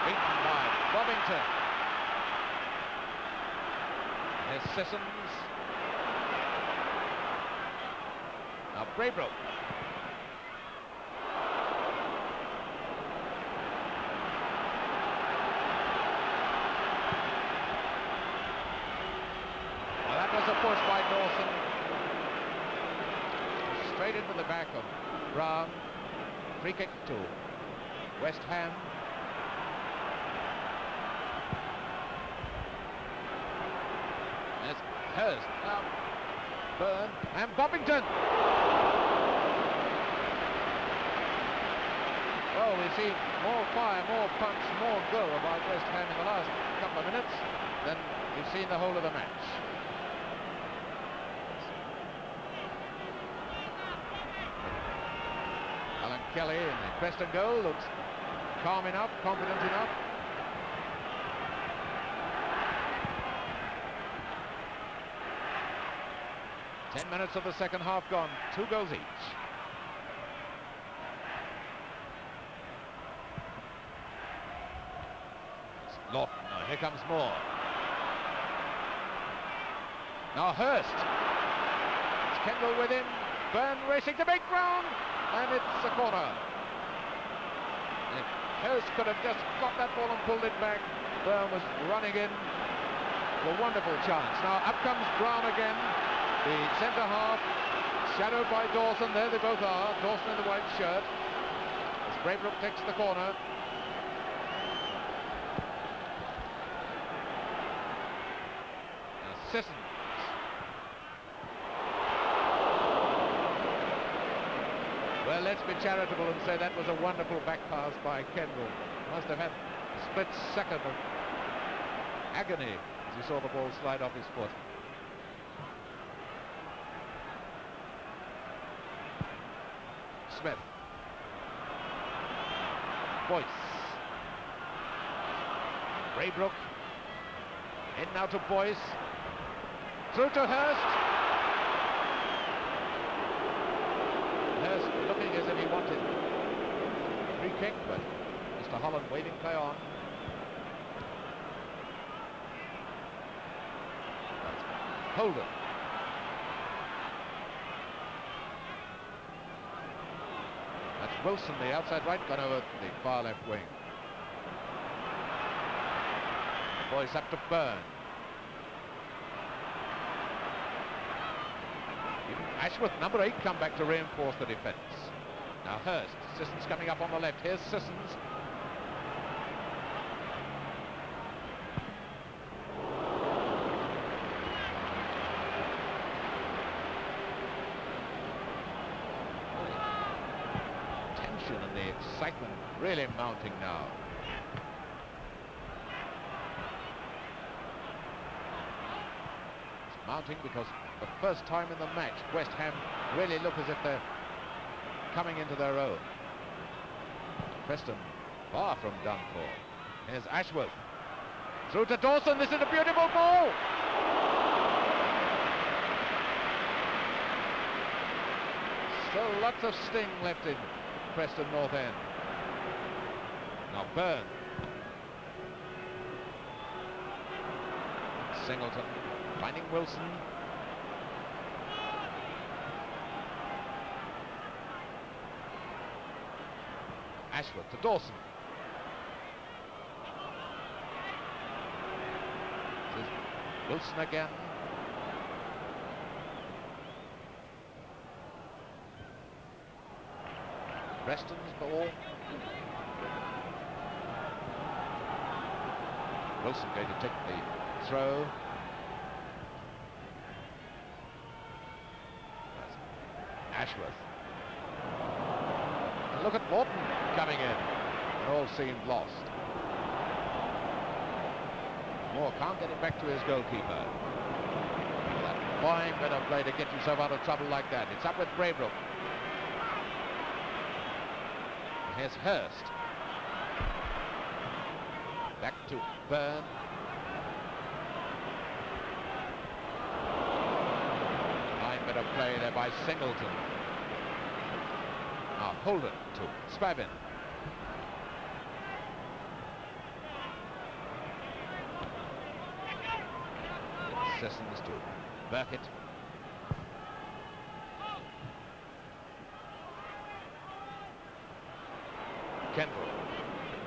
beaten by Bovington. There's Sissons. Now Braybrook. Well, that was a push by Dawson. Straight into the back of Brown. Free kick to West Ham. There's Hurst. Now Byrne and Bovington. Well, we've seen more fire, more punch, more go about West Ham in the last couple of minutes than we've seen the whole of the match. Alan Kelly in the Preston goal looks calm enough, confident enough. Ten minutes of the second half gone, 2 goals each. It's Lawton, no, here comes Moore. Now Hurst. It's Kendall with him. Byrne racing to make ground, and it's a corner. If Hurst could have just got that ball and pulled it back, Byrne was running in. A wonderful chance. Now up comes Brown again, the centre half, shadowed by Dawson. There they both are. Dawson in the white shirt. As Braybrook takes the corner. Now Sissons. Well, let's be charitable and say that was a wonderful back pass by Kendall. Must have had a split second of agony as he saw the ball slide off his foot. Smith. Boyce. Braybrook. In now to Boyce. Through to Hurst. Hurst looking as if he wanted free kick, but Mr. Holland waving play on. That's Holden. That's Wilson, the outside right, gone over the far left wing. Boyce up to Byrne. Ashworth, number 8, come back to reinforce the defence. Now Hurst, Sissons coming up on the left. Here's Sissons. The tension and the excitement really mounting now. It's mounting because the first time in the match, West Ham really look as if they're coming into their own. Preston far from done for. Here's Ashworth. Through to Dawson. This is a beautiful ball. Still lots of sting left in Preston North End. Now Byrne. Singleton finding Wilson. Ashworth to Dawson. This is Wilson again. Preston's ball. Wilson going to take the throw. That's Ashworth. And look at Morton coming in. It all seemed lost. Moore can't get it back to his goalkeeper. That fine bit of play to get yourself out of trouble like that. It's up with Braybrook. Here's Hurst. Back to Byrne. Fine bit of play there by Singleton. Now Holden to Spavin. Sissons to Burkett. Kendall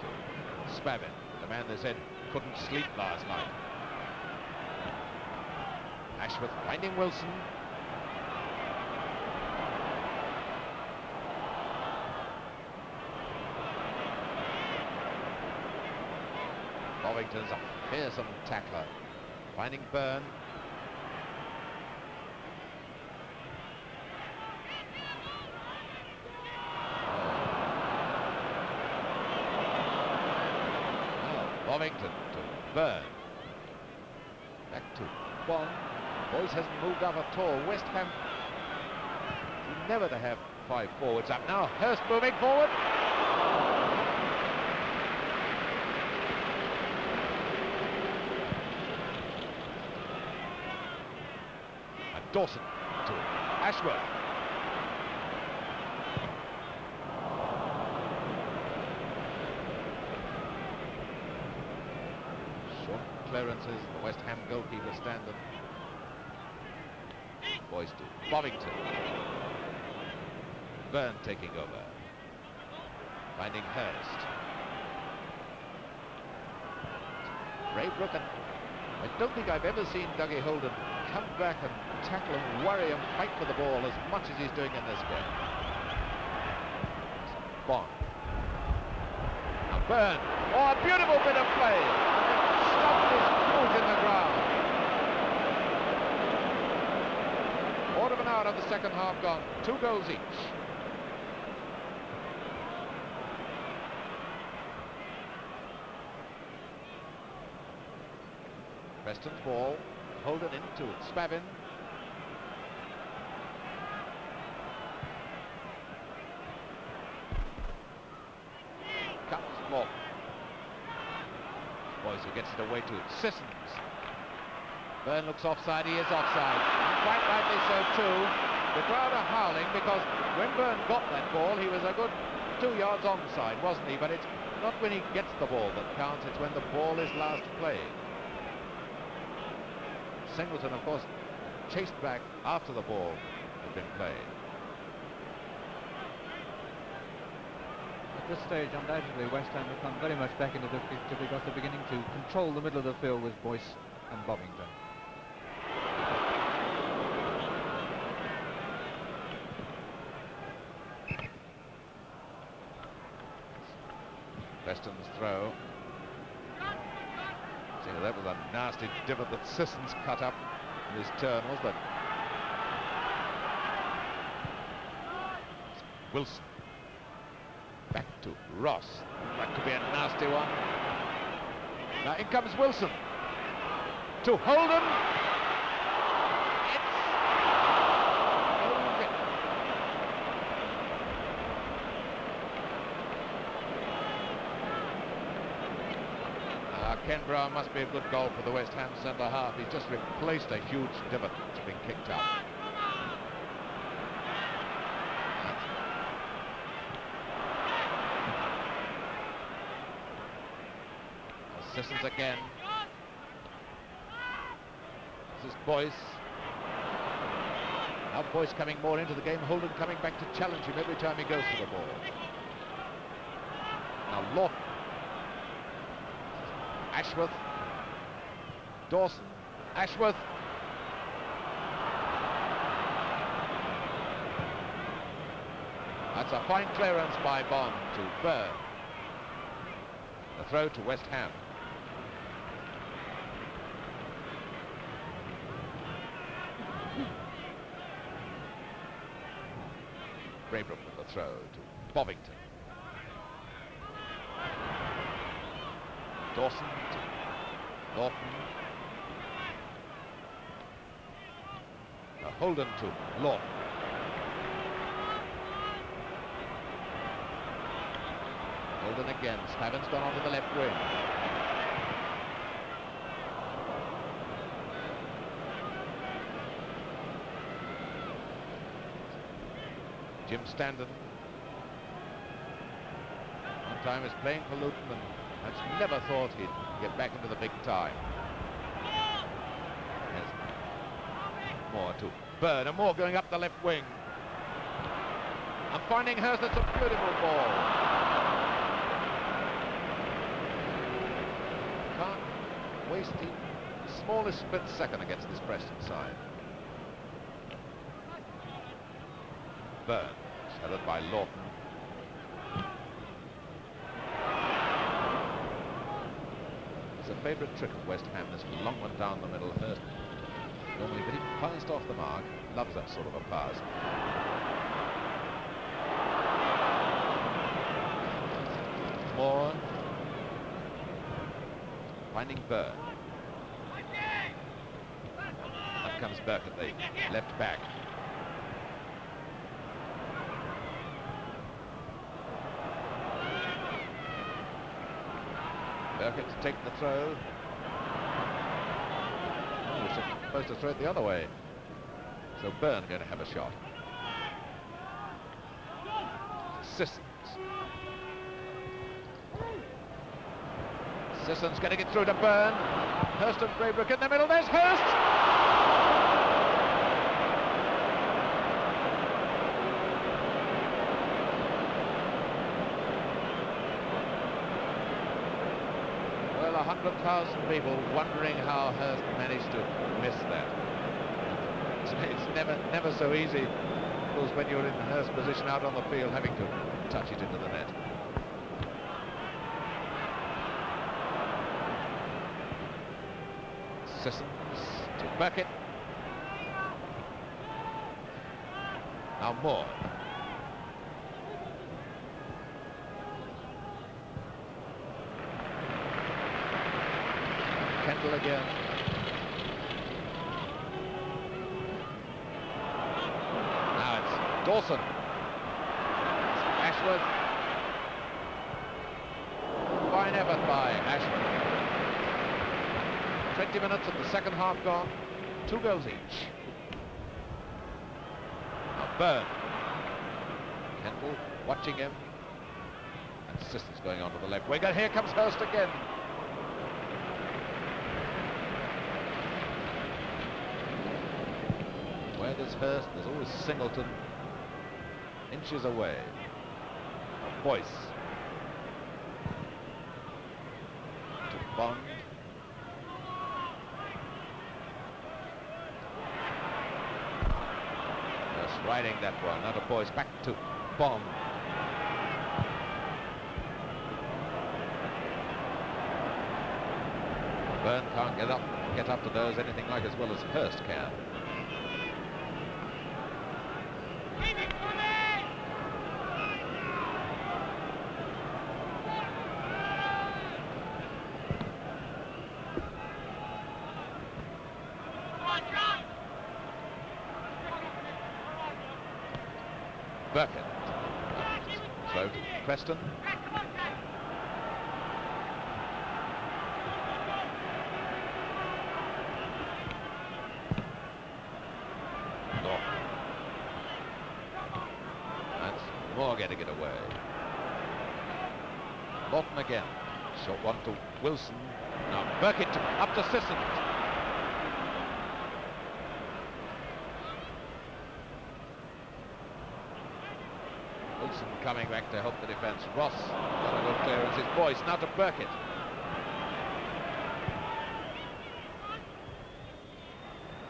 to Spavin, the man they said couldn't sleep last night. Ashworth finding Wilson. Bovington's a fearsome tackler. Finding Byrne. Bovington to Byrne. Back to Bond. Boyce hasn't moved up at all. West Ham never to have 5 forwards up. Now Hurst moving forward. And Dawson to Ashworth. Clearances, the West Ham goalkeeper standing. Boyce to Bovington. Byrne taking over. Finding Hurst. Braybrook, and I don't think I've ever seen Dougie Holden come back and tackle and worry and fight for the ball as much as he's doing in this game. Bond. Now Byrne. Oh, a beautiful bit of play. Stopped his foot in the ground. Quarter of an hour of the second half gone. 2 goals each. Preston's ball. Holden into Spavin. Comes Morton. Boyce who gets it away to Sissons. Byrne looks offside. He is offside. Quite rightly so too. The crowd are howling because when Byrne got that ball, he was a good 2 yards onside, wasn't he? But it's not when he gets the ball that counts. It's when the ball is last played. Singleton, of course, chased back after the ball had been played. At this stage, undoubtedly, West Ham have come very much back into the picture because they're beginning to control the middle of the field with Boyce and Bovington. Preston's throw. See, that was a nasty divot that Sissons cut up in his turn, wasn't it? Wilson. Back to Ross. That could be a nasty one. Now in comes Wilson. To Holden. Ken Brown must be a good goal for the West Ham centre half. He's just replaced a huge divot that's been kicked out. Sissons again. This is Boyce. Now Boyce coming more into the game. Holden coming back to challenge him every time he goes for the ball. Now Lawton. Ashworth. Dawson. Ashworth. That's a fine clearance by Bond to Byrne. The throw to West Ham. Braybrook with the throw to Bovington. Dawson to Norton. Holden to Lawton. Holden again. Spavin's gone onto the left wing. Jim Standen. One time is playing for Luton and has never thought he'd get back into the big time. Yes. Moore to Byrne, and Moore going up the left wing. And finding Hurst. That's a beautiful ball. Can't waste the smallest split second against this Preston side. Byrne, headed by Lawton. It's a favourite trick of West Ham, this long one down the middle. Hurst normally pretty fast off the mark, loves that sort of a pass. Moore finding Byrne. Up comes Burke at the left back. Burkett to take the throw. Oh, we're supposed to throw it the other way. So Byrne going to have a shot. Sissons. Sissons getting it through to Byrne. Hurst and Braybrook in the middle. There's Hurst! Well, 100,000 people wondering how Hurst managed to miss that. It's never so easy, of course, when you're in Hurst's position out on the field, having to touch it into the net. Sissons to Burkett. Now Moore. Kendall again. Now it's Dawson. Ashworth. Fine effort by Ashworth. 20 minutes of the second half gone. 2 goals each. Now Byrne. Kendall watching him. And Sissons going on to the left wing. And here comes Hurst again. Where there's Hurst, there's always Singleton. Inches away. Boyce. To Bond. Riding that one, now to Boyce, back to Bond. Byrne can't get up to those anything like as well as Hurst can. Burkett. So to Preston. Norton. That's Moore getting it away. Norton again. Short one to Wilson. Now Burkett up to Sissons. Coming back to help the defence. Ross got a good clearance. It's Boyce now to Burkett.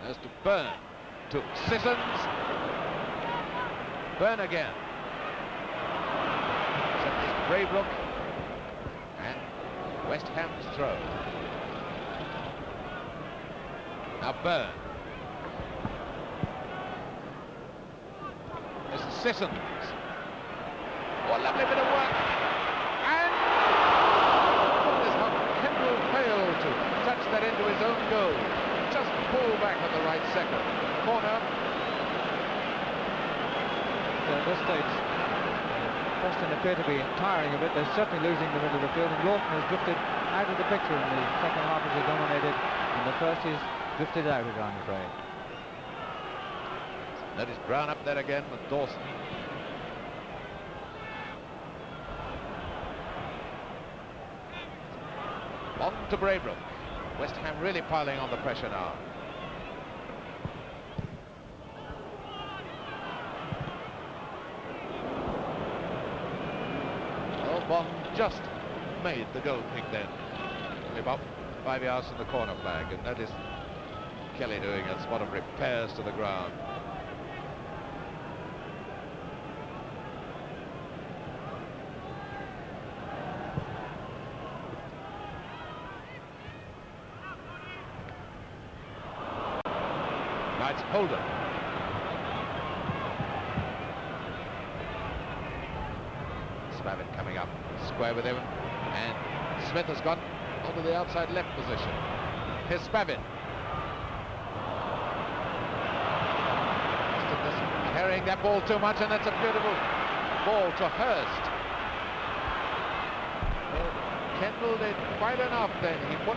There's to Byrne. To Sissons. Byrne again. Braybrook, and West Ham's throw. Now Byrne. This is Sissons. Oh, a lovely bit of work. And goodness, how Kendall failed to touch that into his own goal. Just pulled back at the right second. Corner. So at this stage, Preston appear to be tiring a bit. They're certainly losing the middle of the field, and Lawton has drifted out of the picture in the second half as he dominated. In the first, he's drifted out of it, I'm afraid. Notice Brown up there again with Dawson. On to Braybrook. West Ham really piling on the pressure now. Well, Bond just made the goal kick then. Only about 5 yards from the corner flag. And notice Kelly doing a spot of repairs to the ground. Now it's Holden. Spavin coming up, square with him, and Smith has gone onto the outside left position. Here's Spavin. Carrying that ball too much, and that's a beautiful ball to Hurst. Well, Kendall did quite enough then. He put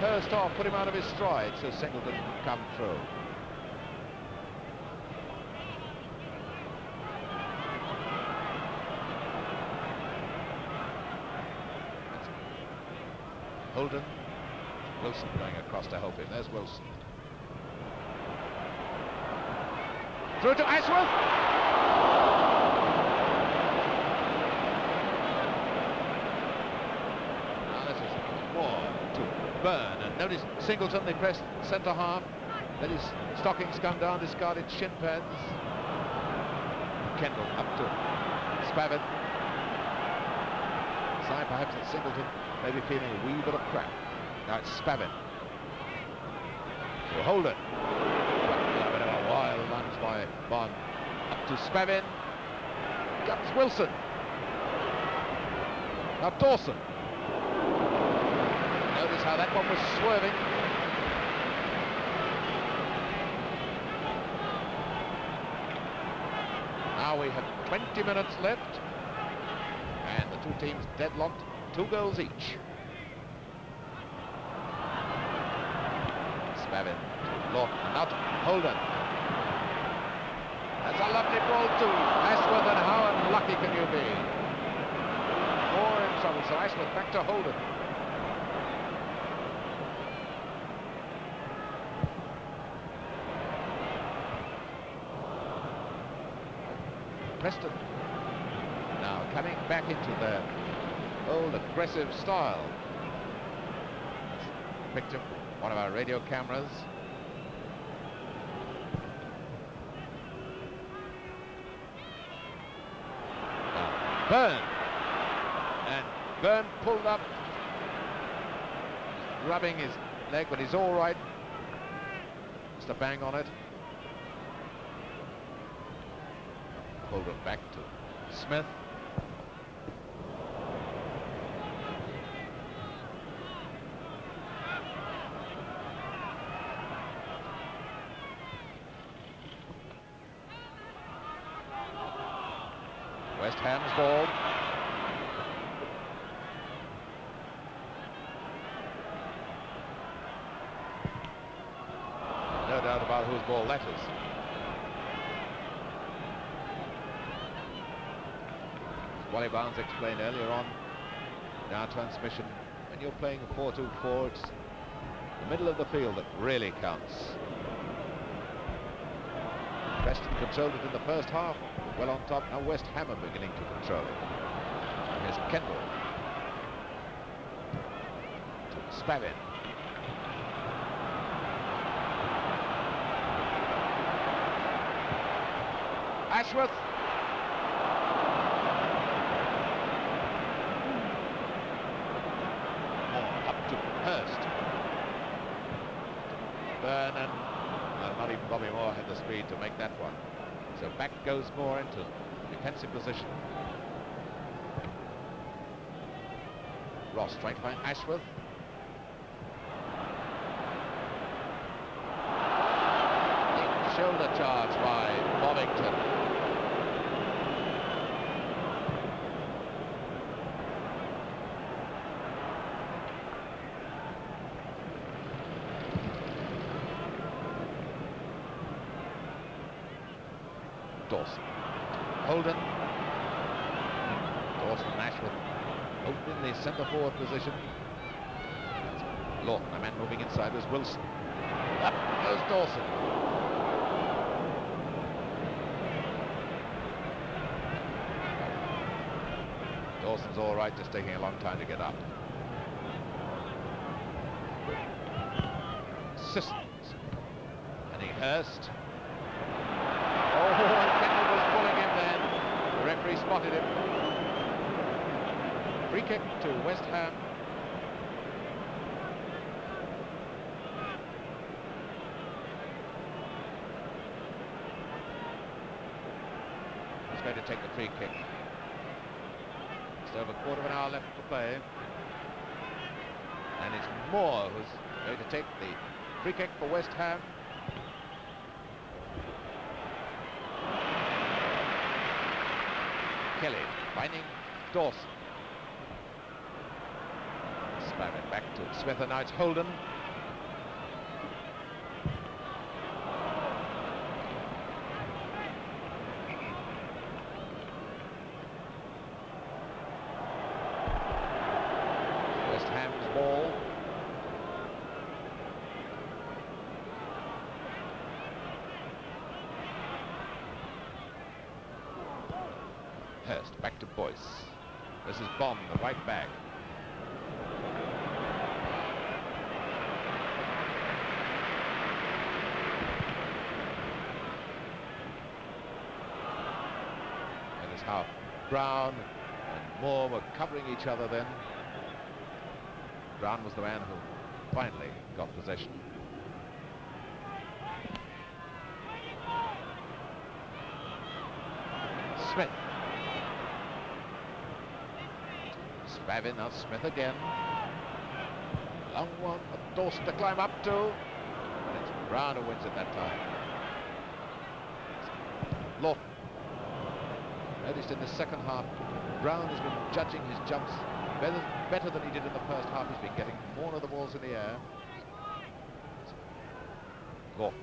Hurst off, put him out of his stride, so Singleton can come through. Holden, Wilson going across to help him. There's Wilson. Through to Ashworth. Now this is more to Byrne, and notice Singleton, they pressed centre half. Then his stockings come down, discarded shin pads. Kendall up to Spavin. Side perhaps that Singleton maybe feeling a wee bit of crack. Now it's Spavin. To Holden. A bit of a wild lunge by Bond. Up to Spavin. Comes Wilson. Now Dawson. Notice how that one was swerving. Now we have 20 minutes left. And the two teams deadlocked, 2 goals each. Spavin, Lawton, not Holden. That's a lovely ball to Ashworth, and how unlucky can you be? More in trouble, so Ashworth back to Holden. Preston now coming back into their old aggressive style. Picture one of our radio cameras. Now, Byrne. And Byrne pulled up, rubbing his leg, but he's all right. Just a bang on it. Holden back to Smith. West Ham's ball. No doubt about whose ball that is. Wally Barnes explained earlier on in our transmission, when you're playing a 4-2-4, it's the middle of the field that really counts. Preston controlled it in the first half, well on top. Now West Ham are beginning to control it. Here's Kendall. To Spavin. Burn and not even Bobby Moore had the speed to make that one. So back goes Moore into defensive position. Ross trying to find Ashworth. Big shoulder charge by Bovington. Dawson. Holden. Dawson and Ashworth open in the centre forward position. Lawton, a man moving inside was Wilson. Up goes Dawson. Dawson's all right, just taking a long time to get up. Sissons. Heading Hurst. Kendall was pulling him then. The referee spotted him. Free kick to West Ham. He's going to take the free kick. Just over a quarter of an hour left to play. And it's Moore who's going to take the free kick for West Ham. Kelly finding Dawson. Spam it back to Smith, and now it's Holden. West Ham's ball. Hurst back to Boyce. This is Bond, the right back. And it's how Brown and Moore were covering each other then. Brown was the man who finally got possession. Smith. Spavin, now Smith again. Long one for Dawson to climb up to. And it's Brown who wins it that time. Lawton. Noticed in the second half, Brown has been judging his jumps better than he did in the first half. He's been getting more of the balls in the air. Lawton.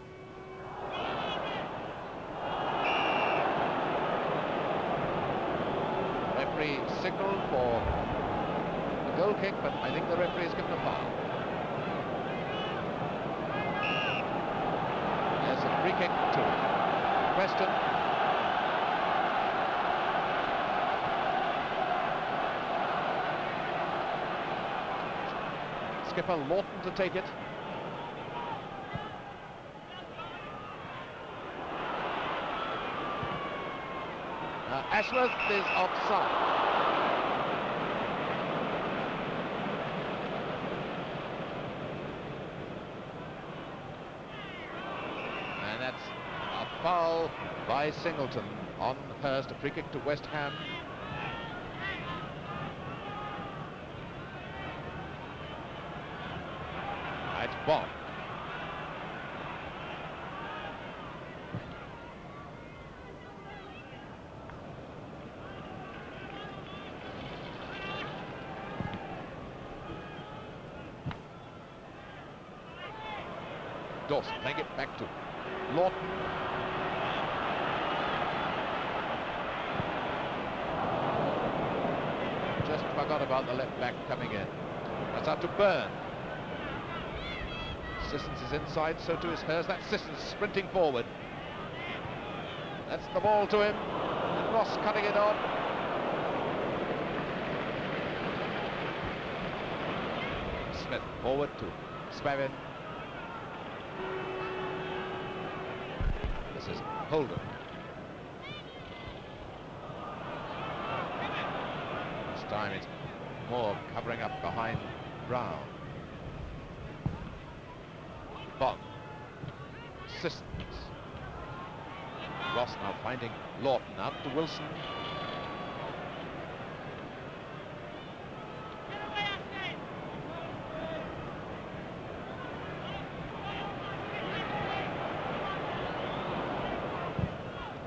Referee signalled for a goal kick, but I think the referee has given a foul. There's a free kick to Preston. Skipper Lawton to take it. Ashworth is offside. And that's a foul by Singleton on Hurst, a free kick to West Ham. It's Bob. Dawson playing it back to Lawton. Just forgot about the left back coming in. That's out to Byrne. Sissons is inside, so too is Hurst. That's Sissons sprinting forward. That's the ball to him. And Ross cutting it on. Smith forward to Spavin. This is Holden. This time it's Moore covering up behind Brown. Bond. Sissons. Ross now finding Lawton, out to Wilson.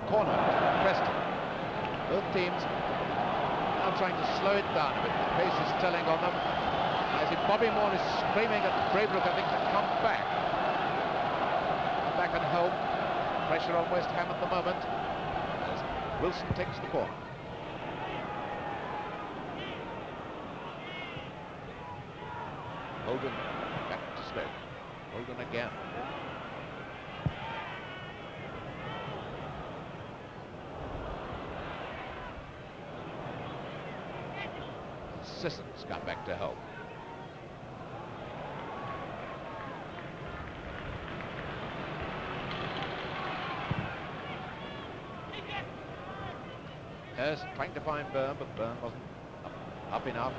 Corner, Preston. Both teams now trying to slow it down a bit. The pace is telling on them. I see Bobby Moore is screaming at Braybrook, I think, to come back. Come back and help. Pressure on West Ham at the moment as Wilson takes the corner. Holden back to Stoke. Holden again. Sissons got back to help. Hurst trying to find Byrne, but Byrne wasn't up enough.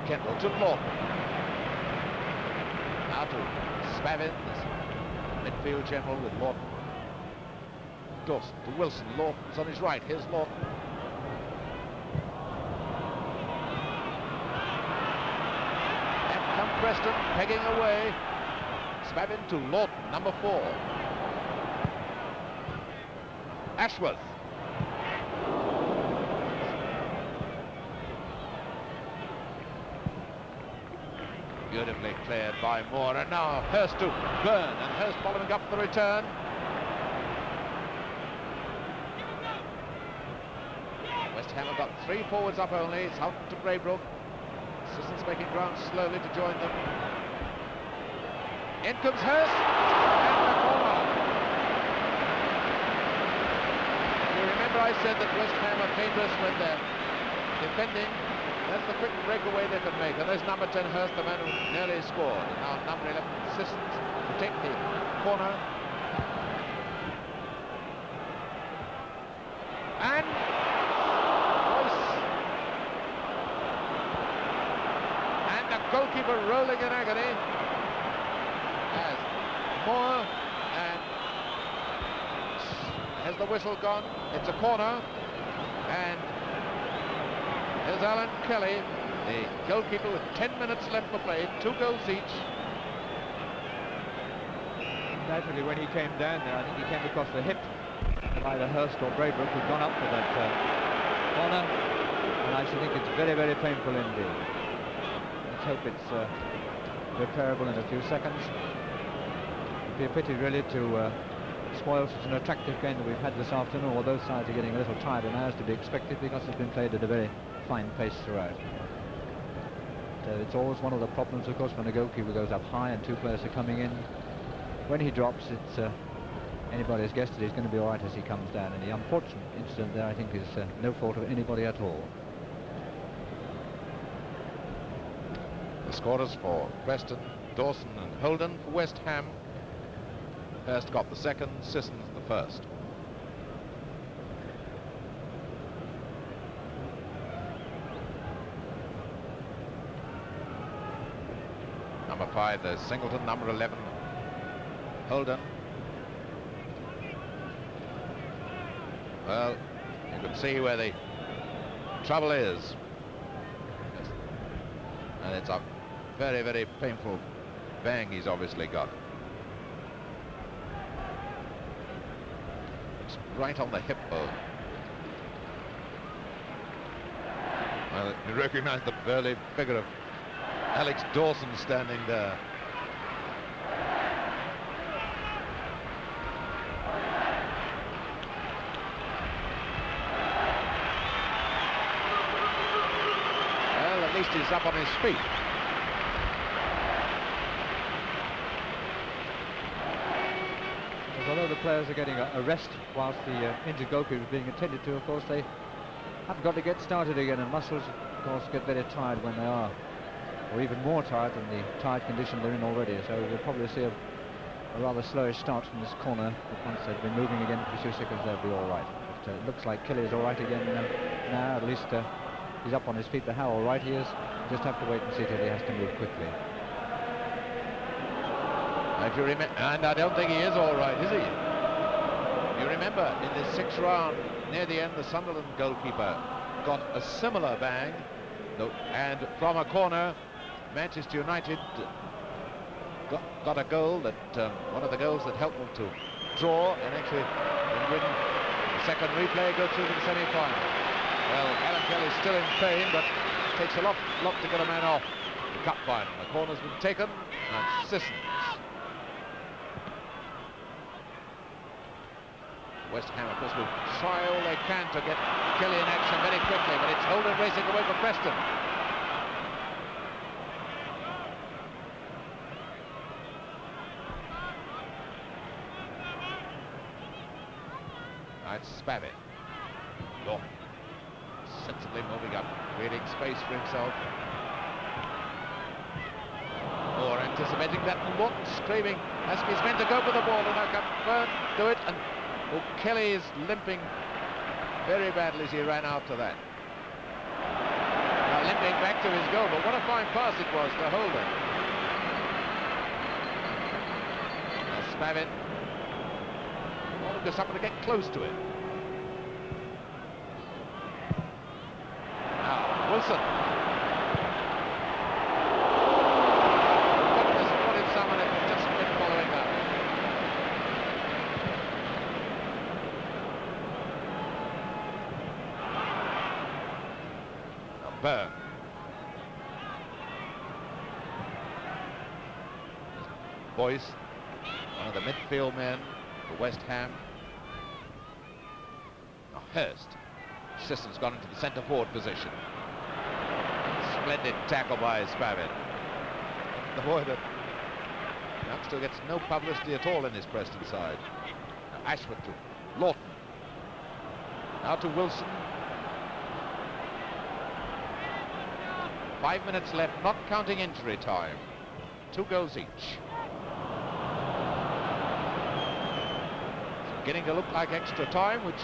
Kendall to Lawton. Now to Spavin, this midfield general with Lawton. Dawson to Wilson. Lawton's on his right. Here's Lawton. And come Preston, pegging away. Spavin to Lawton, number 4. Ashworth. Beautifully cleared by Moore, and now Hurst to Byrne, and Hurst following up the return. West Ham have got 3 forwards up only. It's out to Braybrook. Sissons making ground slowly to join them. In comes Hurst, and the corner. You remember I said that West Ham are dangerous when they're defending. That's the quick breakaway they can make. And there's number 10 Hurst, the man who nearly scored. And now number 11 Sissons to take the corner. And Boyce. And the goalkeeper rolling in agony as Moore, and has the whistle gone? It's a corner. And here's Alan Kelly, the goalkeeper, with 10 minutes left for play, 2 goals each. Naturally, when he came down there, I think he came across the hip of either Hurst or Braybrook, who'd gone up for that corner, and I should think it's very, very painful indeed. Let's hope it's repairable in a few seconds. It'd be a pity, really, to spoil such an attractive game that we've had this afternoon. Well, both sides are getting a little tired, and as to be expected, because it's been played at a very fine pace throughout. It's always one of the problems, of course, when a goalkeeper goes up high and 2 players are coming in. When he drops, it's anybody's guess that he's going to be all right as he comes down. And the unfortunate incident there, I think, is no fault of anybody at all. The scorers for Preston, Dawson and Holden. For West Ham, Hurst got the second, Sissons the first. Number 5, there's Singleton. Number 11, Holden. Well, you can see where the trouble is. And it's a very, very painful bang he's obviously got. It's right on the hip bone. Well, you recognize the burly figure of Alex Dawson standing there. Well, at least he's up on his feet. Although the players are getting a rest whilst the injured goalkeeper is being attended to, of course, they haven't got to get started again, and muscles, of course, get very tired when they are, or even more tired than the tired condition they're in already. So we'll probably see a rather slowish start from this corner, but once they've been moving again for a few seconds, they'll be all right. But it looks like Kelly is all right again now. At least he's up on his feet, but how all right he is, just have to wait and see till he has to move quickly. If you remember, and I don't think he is all right, is he? You remember in the 6th round, near the end, the Sunderland goalkeeper got a similar bang, and from a corner, Manchester United got a goal that one of the goals that helped them to draw and actually win the second replay, go through to the semi-final. Well, Alan Kelly's still in pain, but it takes a lot to get a man off the cup final. The corner's been taken, and Sissons. West Ham, of course, will try all they can to get Kelly in action very quickly, but it's Holden racing away for Preston. Right, Spavin. Dawson sensibly moving up, creating space for himself. Or anticipating that, Lawton screaming, asking his men to go for the ball, and now can Byrne do it, and Kelly is limping very badly as he ran after that. Now limping back to his goal, but what a fine pass it was to Holden. Now Spavin wanted to someone to get close to him. Now Wilson. Goodness, what if someone had just been following up? Byrne. Boyce, one of the midfield men for West Ham. Now Hurst. Sissons gone into the centre forward position. Splendid tackle by Spavin. The boy that youngster gets no publicity at all in his Preston side. Now Ashford to Lawton. Now to Wilson. 5 minutes left, not counting injury time. 2 goals each. It's beginning to look like extra time, which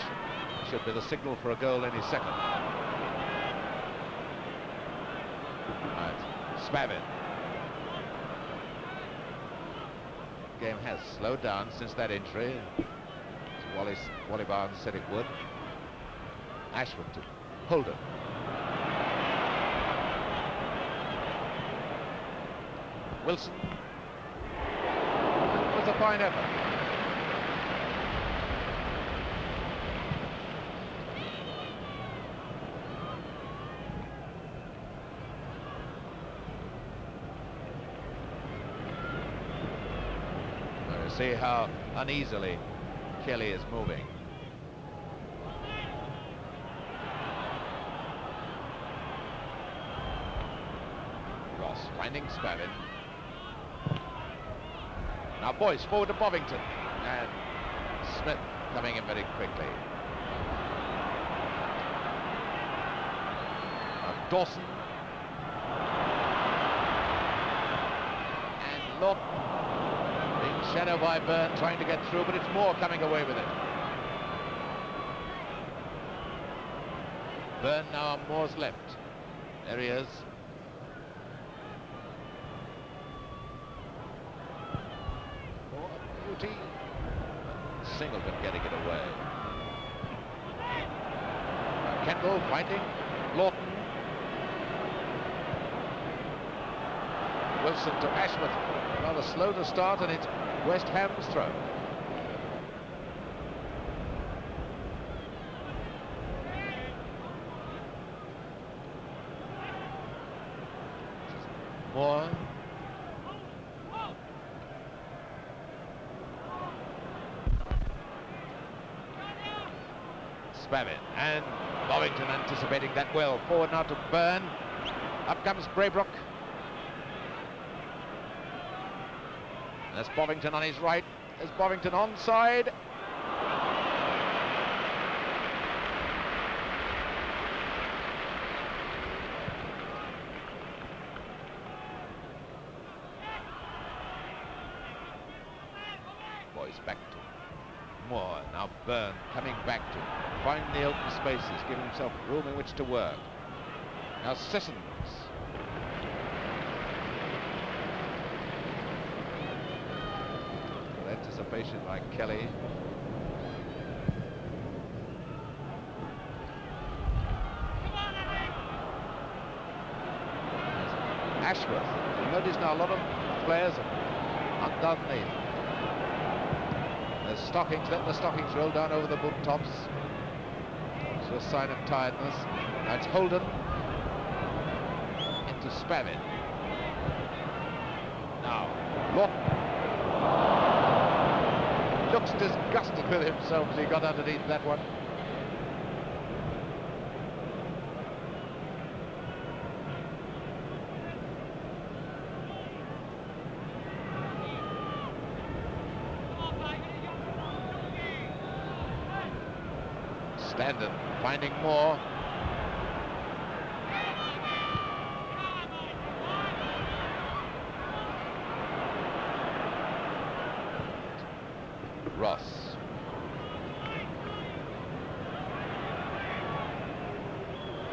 should be the signal for a goal any second. Right, Spavin. The game has slowed down since that injury, as Wally Barnes said it would. Ashford to Holden. Wilson. That was a fine effort. Now you see how uneasily Kelly is moving. Ross finding Spavin. Now Boyce forward to Bovington, and Smith coming in very quickly. Now Dawson. And Lawton being shadowed by Byrne, trying to get through, but it's Moore coming away with it. Byrne now on Moore's left. There he is. Singleton getting it away. Kendall fighting. Lawton. Wilson to Ashford. Rather slow to start, and it's West Ham's throw. Moore. Spavin, and Bovington anticipating that well. Forward now to Byrne. Up comes Braybrook. There's Bovington on his right. There's Bovington onside. Boyce back to Moore. Now Byrne coming back to find the open spaces, giving himself room in which to work. Now Sissons. anticipation by Kelly. Ashworth. You notice now a lot of players are underneath. There's stockings, let the stockings roll down over the boot tops. It's a sign of tiredness. Now it's Holden into Spavin. Now, Lawton looks disgusted with himself as he got underneath that one. Standen finding more. Ross.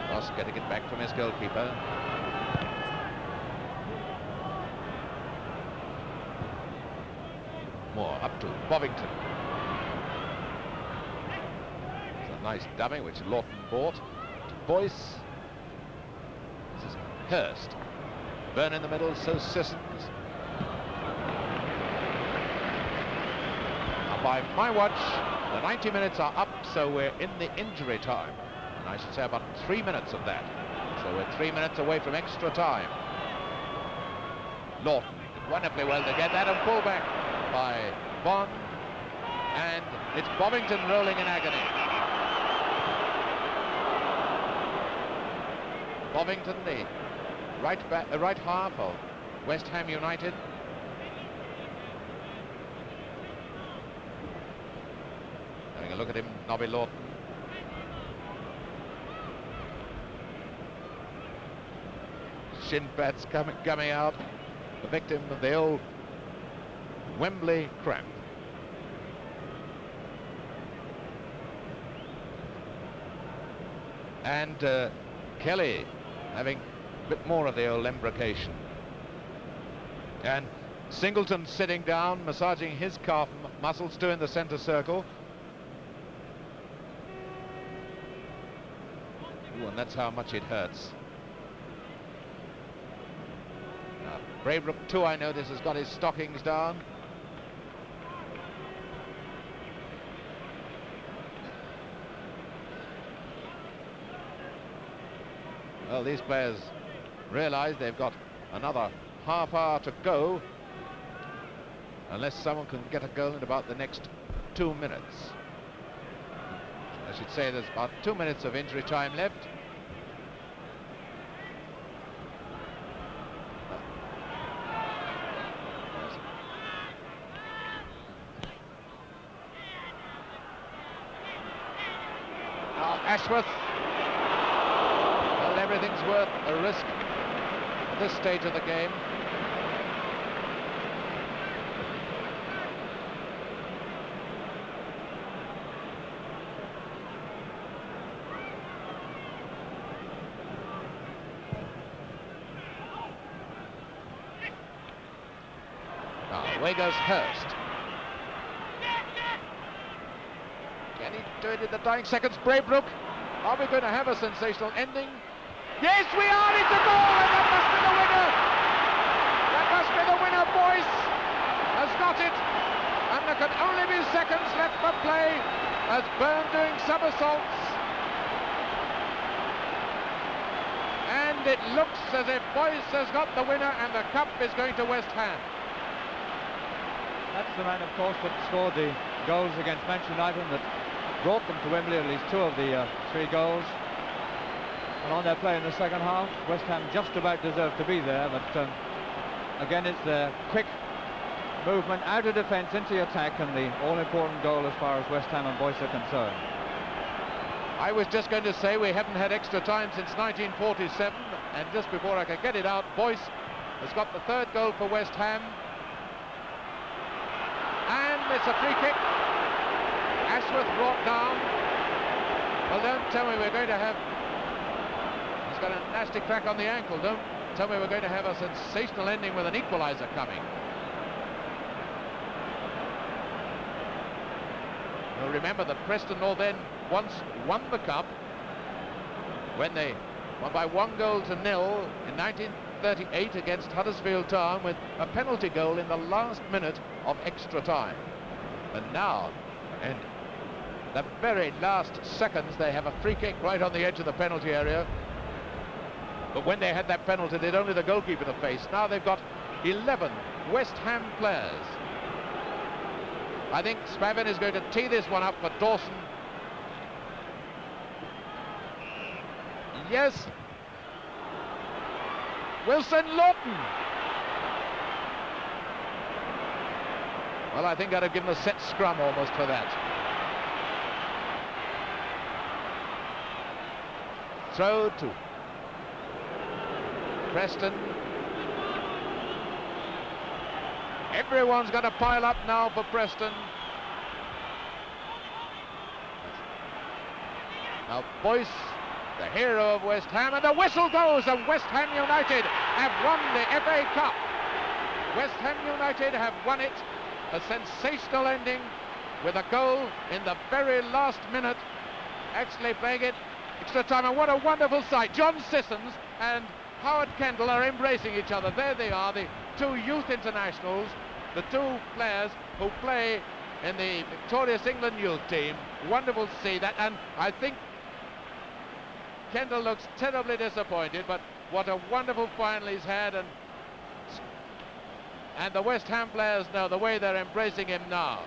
Ross getting it back from his goalkeeper. More up to Bovington. Nice dummy which Lawton bought to Boyce. This is Hurst. Burn in the middle, so Sissons. Now by my watch, the 90 minutes are up, so we're in the injury time. And I should say about 3 minutes of that. So we're 3 minutes away from extra time. Lawton did wonderfully well to get that and pull back by Bond. And it's Bovington rolling in agony. Bovington, the right half of West Ham United. Having a look at him, Nobby Lawton. Shin pads coming out, the victim of the old Wembley cramp. And Kelly having a bit more of the old embrocation. And Singleton sitting down, massaging his calf muscles too in the centre circle. Ooh, and that's how much it hurts. Now, Braybrook too, I notice, has got his stockings down. Well, these players realise they've got another half hour to go unless someone can get a goal in about the next 2 minutes. I should say there's about 2 minutes of injury time left. Now Ashworth. Everything's worth a risk at this stage of the game. Now away goes Hurst. Can he do it in the dying seconds? Braybrook. Are we going to have a sensational ending? Yes, we are! It's a goal, and that must be the winner! That must be the winner. Boyce has got it, and there can only be seconds left for play as Byrne doing somersaults. And it looks as if Boyce has got the winner, and the cup is going to West Ham. That's the man, of course, that scored the goals against Manchester United that brought them to Wembley, at least 2 of the 3 goals. And on their play in the second half, West Ham just about deserved to be there, but again it's the quick movement out of defence into the attack and the all-important goal as far as West Ham and Boyce are concerned. I was just going to say we haven't had extra time since 1947, and just before I could get it out, Boyce has got the 3rd goal for West Ham. And it's a free kick. Ashworth brought down. Well, don't tell me we're going to have... He's got a nasty crack on the ankle. Don't tell me we're going to have a sensational ending with an equaliser coming. You'll remember that Preston North End once won the cup when they won by 1-0 in 1938 against Huddersfield Town with a penalty goal in the last minute of extra time. And now, in the very last seconds, they have a free kick right on the edge of the penalty area. But when they had that penalty, they'd only the goalkeeper to face. Now they've got 11 West Ham players. I think Spavin is going to tee this one up for Dawson. Yes. Wilson Lawton. Well, I think I'd have given a set scrum almost for that. Throw to Preston. Everyone's got to pile up now for Preston. Now Boyce, the hero of West Ham, and the whistle goes, and West Ham United have won the FA Cup. West Ham United have won it. A sensational ending with a goal in the very last minute, actually playing it extra time, and what a wonderful sight. John Sissons and Howard Kendall are embracing each other. There they are, the two youth internationals, the two players who play in the victorious England youth team. Wonderful to see that, and I think Kendall looks terribly disappointed, but what a wonderful final he's had, and the West Ham players know the way they're embracing him now.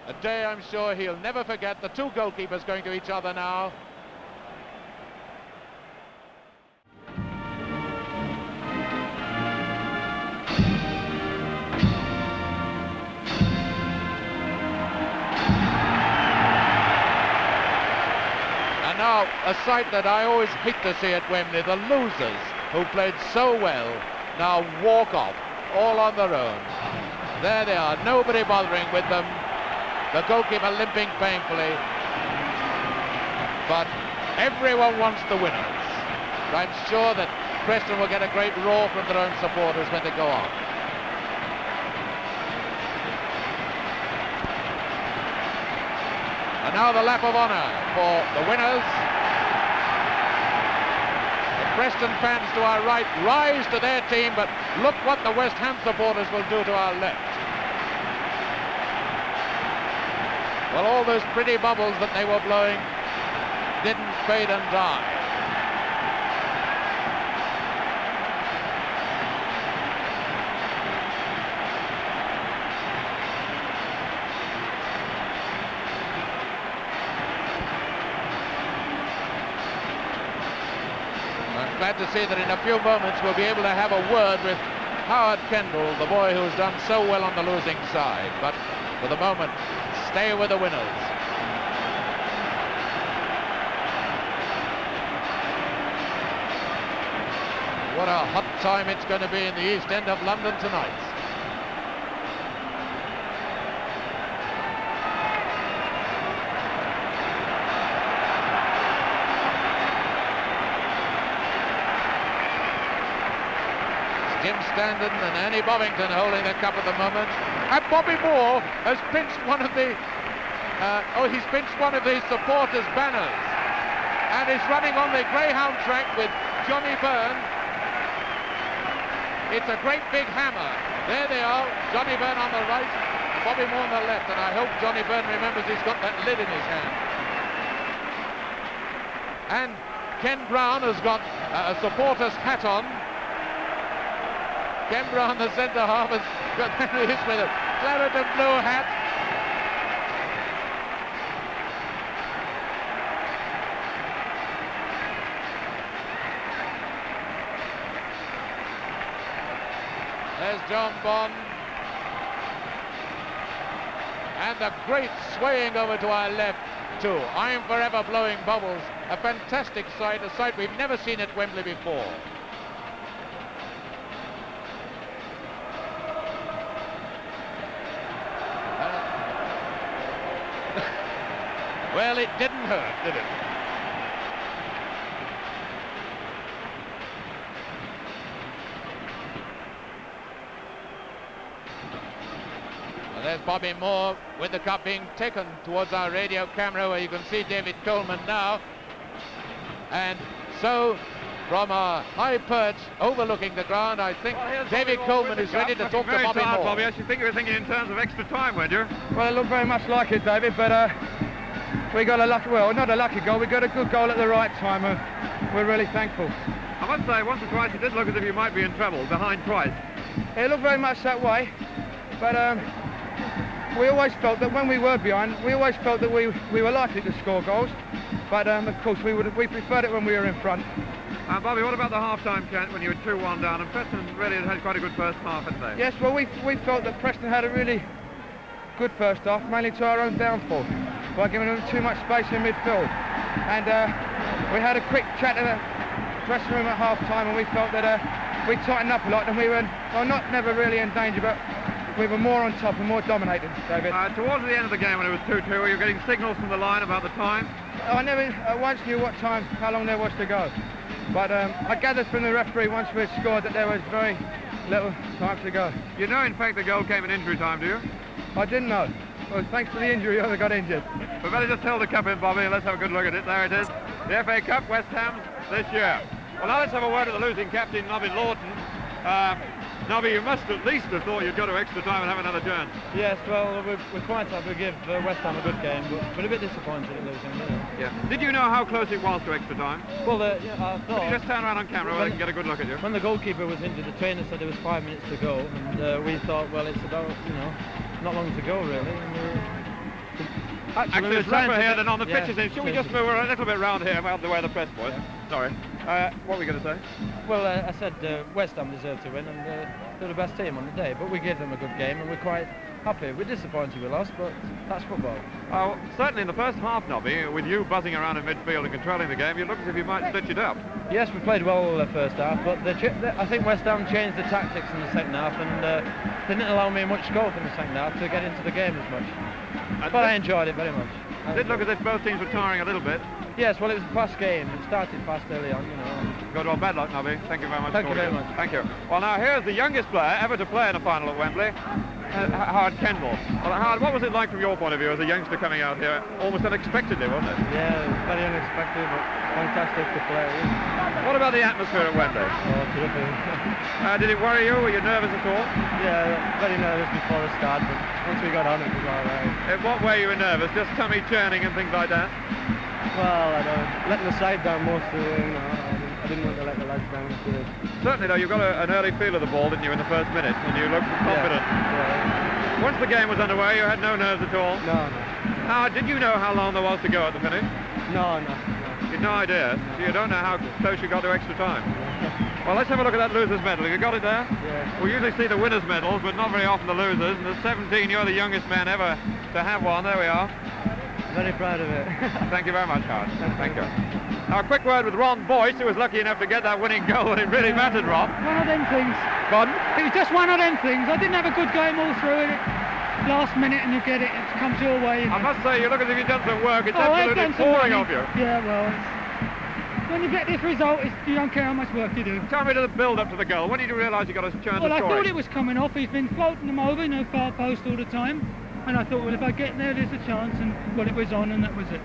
A day I'm sure he'll never forget. The two goalkeepers going to each other now. And now a sight that I always hate to see at Wembley, the losers who played so well now walk off all on their own. There they are, nobody bothering with them. The goalkeeper limping painfully. But everyone wants the winners. I'm sure that Preston will get a great roar from their own supporters when they go on. And now the lap of honour for the winners. Preston fans to our right rise to their team, but look what the West Ham supporters will do to our left. Well, all those pretty bubbles that they were blowing didn't fade and die. Glad to see that in a few moments we'll be able to have a word with Howard Kendall, the boy who's done so well on the losing side. But for the moment, stay with the winners. What a hot time it's going to be in the East End of London tonight. Jim Standen and Annie Bovington holding the cup at the moment. And Bobby Moore has pinched one of the he's pinched one of his supporters' banners, and is running on the Greyhound track with Johnny Byrne. It's a great big hammer. There they are, Johnny Byrne on the right, Bobby Moore on the left, and I hope Johnny Byrne remembers he's got that lid in his hand. And Ken Brown has got a supporter's hat on. Ken Brown, the centre half, has got Henry Hiss with a claret and blue hat. There's John Bond. And the great swaying over to our left too. I'm forever blowing bubbles. A fantastic sight, a sight we've never seen at Wembley before. Well, it didn't hurt, did it? And there's Bobby Moore with the cup being taken towards our radio camera, where you can see David Coleman now. And so, from a high perch overlooking the ground, I think David Coleman is ready to talk to Bobby Moore. Bobby, I should think you were thinking in terms of extra time, weren't you? Well, it looked very much like it, David, but we got a lucky, well, not a lucky goal, we got a good goal at the right time, and we're really thankful. I must say, once or twice it did look as if you might be in trouble, behind twice. It looked very much that way, but we always felt that when we were behind, we always felt that we were likely to score goals, but of course we preferred it when we were in front. Bobby, what about the half-time count when you were 2-1 down? And Preston really had quite a good first half, hadn't they? Yes, well, we felt that Preston had a really good first half, mainly to our own downfall, by giving them too much space in midfield. And we had a quick chat in the dressing room at half-time, and we felt that we tightened up a lot, and we were, well, never really in danger, but we were more on top and more dominating, David. Towards the end of the game, when it was 2-2, were you getting signals from the line about the time? I never once knew what time, how long there was to go. But I gathered from the referee once we had scored that there was very little time to go. You know, in fact, the goal came in injury time, do you? I didn't know. Well, thanks to the injury, I got injured. We better just hold the cup in, Bobby, and let's have a good look at it. There it is. The FA Cup, West Ham this year. Well, now let's have a word with the losing captain, Nobby Lawton. Nobby, you must at least have thought you'd go to extra time and have another chance. Yes, well, we're quite happy to give West Ham a good game, but a bit disappointed at losing. Yeah. Did you know how close it was to extra time? Well, yeah, I thought... Could you just turn around on camera where they can get a good look at you? When the goalkeeper was injured, the trainer said there was 5 minutes to go, and we thought, well, it's about, not long to go, really. Actually, it's rougher here than on the pitches. Yeah, Should we just move a little bit round here, out the way of the press boys? Yeah. Sorry. What were you going to say? Well, I said West Ham deserved to win, and they're the best team on the day, but we gave them a good game, and we're quite happy. We're disappointed we lost, but that's football. Certainly in the first half, Nobby, with you buzzing around in midfield and controlling the game, you look as if you might stitch it up. Yes, we played well the first half, but I think West Ham changed the tactics in the second half, and didn't allow me much scope in the second half to get into the game as much. But I enjoyed it very much. It did look as if both teams were tiring a little bit. Yes, well, it was a fast game. It started fast early on, Good, well, bad luck, Nobby. Thank you very much. Thank you very much. Thank you. Well, now here's the youngest player ever to play in a final at Wembley, Howard Kendall. Well, Howard, what was it like from your point of view as a youngster coming out here, almost unexpectedly, wasn't it? Yeah, it was very unexpected, but fantastic to play. What about the atmosphere at Wembley? Oh, terrific. Did it worry you? Were you nervous at all? Yeah, very nervous before the start, but once we got on, it was all right. In what way you were nervous? Just tummy churning and things like that? Well, I don't letting the side down most of the way, I didn't want to let the lads down. Certainly, though, you got an early feel of the ball, didn't you, in the first minute, and you looked confident. Yeah. Once the game was underway, you had no nerves at all? No. Howard, did you know how long there was to go at the finish? No. You had no idea, so you don't know how close you got to extra time. Well, let's have a look at that loser's medal. Have you got it there? Yeah. We usually see the winners' medals, but not very often the losers. And at 17, you're the youngest man ever to have one. There we are. Very proud of it. Thank you very much, Howard. Thank you. Now, a quick word with Ron Boyce, who was lucky enough to get that winning goal, and it really mattered, Ron. One of them things. Pardon? It was just one of them things. I didn't have a good game all through it. Last minute, and you get it. It comes your way. I must say, you look as if you've done some work. It's I've absolutely done some pouring running. off you. Yeah, well, when you get this result, you don't care how much work you do. Tell me to the build-up to the goal. When did you realise you got to turn Well, the I scoring? thought it was coming off. He's been floating them over, far post all the time. And I thought, well, if I get there, there's a chance. And, well, it was on, and that was it.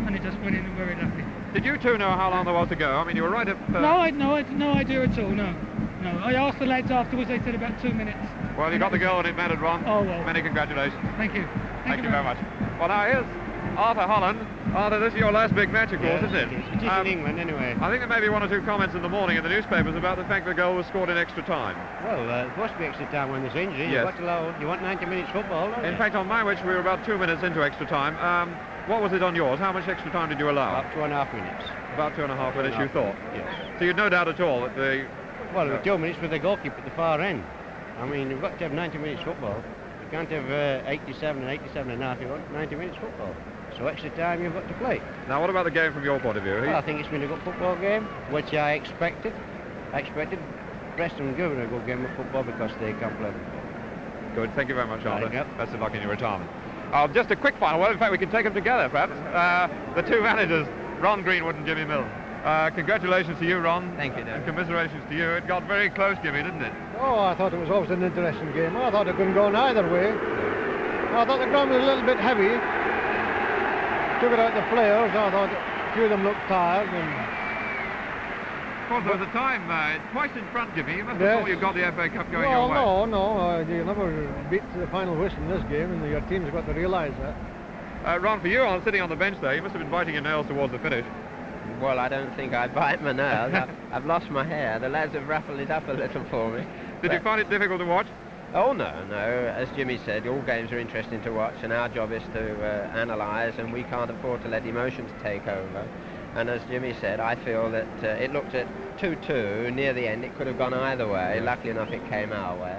And it just went in very lucky. Did you two know how long there was to go? I mean, you were right at... No, I had no idea at all, no. I asked the lads afterwards, they said about 2 minutes. Well, you got the goal and it mattered, Ron. Oh, well. Many congratulations. Thank you. Thank you very much. Well, now here's Arthur Holland. Arthur, this is your last big match, of course, isn't it? It is in England, anyway. I think there may be one or two comments in the morning in the newspapers about the fact the goal was scored in extra time. Well, it's supposed to be extra time when there's injury. Yes. You want 90 minutes football, don't you? In fact, on my watch, we were about 2 minutes into extra time. What was it on yours? How much extra time did you allow? About 2.5 minutes. About 2.5 minutes, you thought? Yes. So you'd no doubt at all that the... Well, it was 2 minutes with the goalkeeper at the far end. I mean, you've got to have 90 minutes football. You can't have 87 and 87 and a half. You want 90 minutes football. So extra time you've got to play. Now, what about the game from your point of view? Well, I think it's been a good football game, which I expected. Preston were given a good game of football because they can play. Good, thank you very much, Arthur. Yep. Best of luck in your retirement. Just a quick final word. In fact, we can take them together, perhaps. The two managers, Ron Greenwood and Jimmy Mills. Congratulations to you, Ron. Thank you, Dave. And commiserations to you. It got very close, Jimmy, didn't it? Oh, I thought it was always an interesting game. I thought it couldn't go either way. I thought the ground was a little bit heavy. Took it out the players. I thought a few of them looked tired. Of course, there was a time twice in front, Jimmy. You must have Yes. thought you got the FA Cup going Well, your way. no. You never beat the final whistle in this game, and your team's got to realise that. Ron, for you, sitting on the bench there, you must have been biting your nails towards the finish. Well, I don't think I bite my nails. I've lost my hair. The lads have ruffled it up a little for me. Did you find it difficult to watch? Oh, no. As Jimmy said, all games are interesting to watch, and our job is to analyse, and we can't afford to let emotions take over. And as Jimmy said, I feel that it looked at 2-2 near the end. It could have gone either way. Luckily enough, it came our way.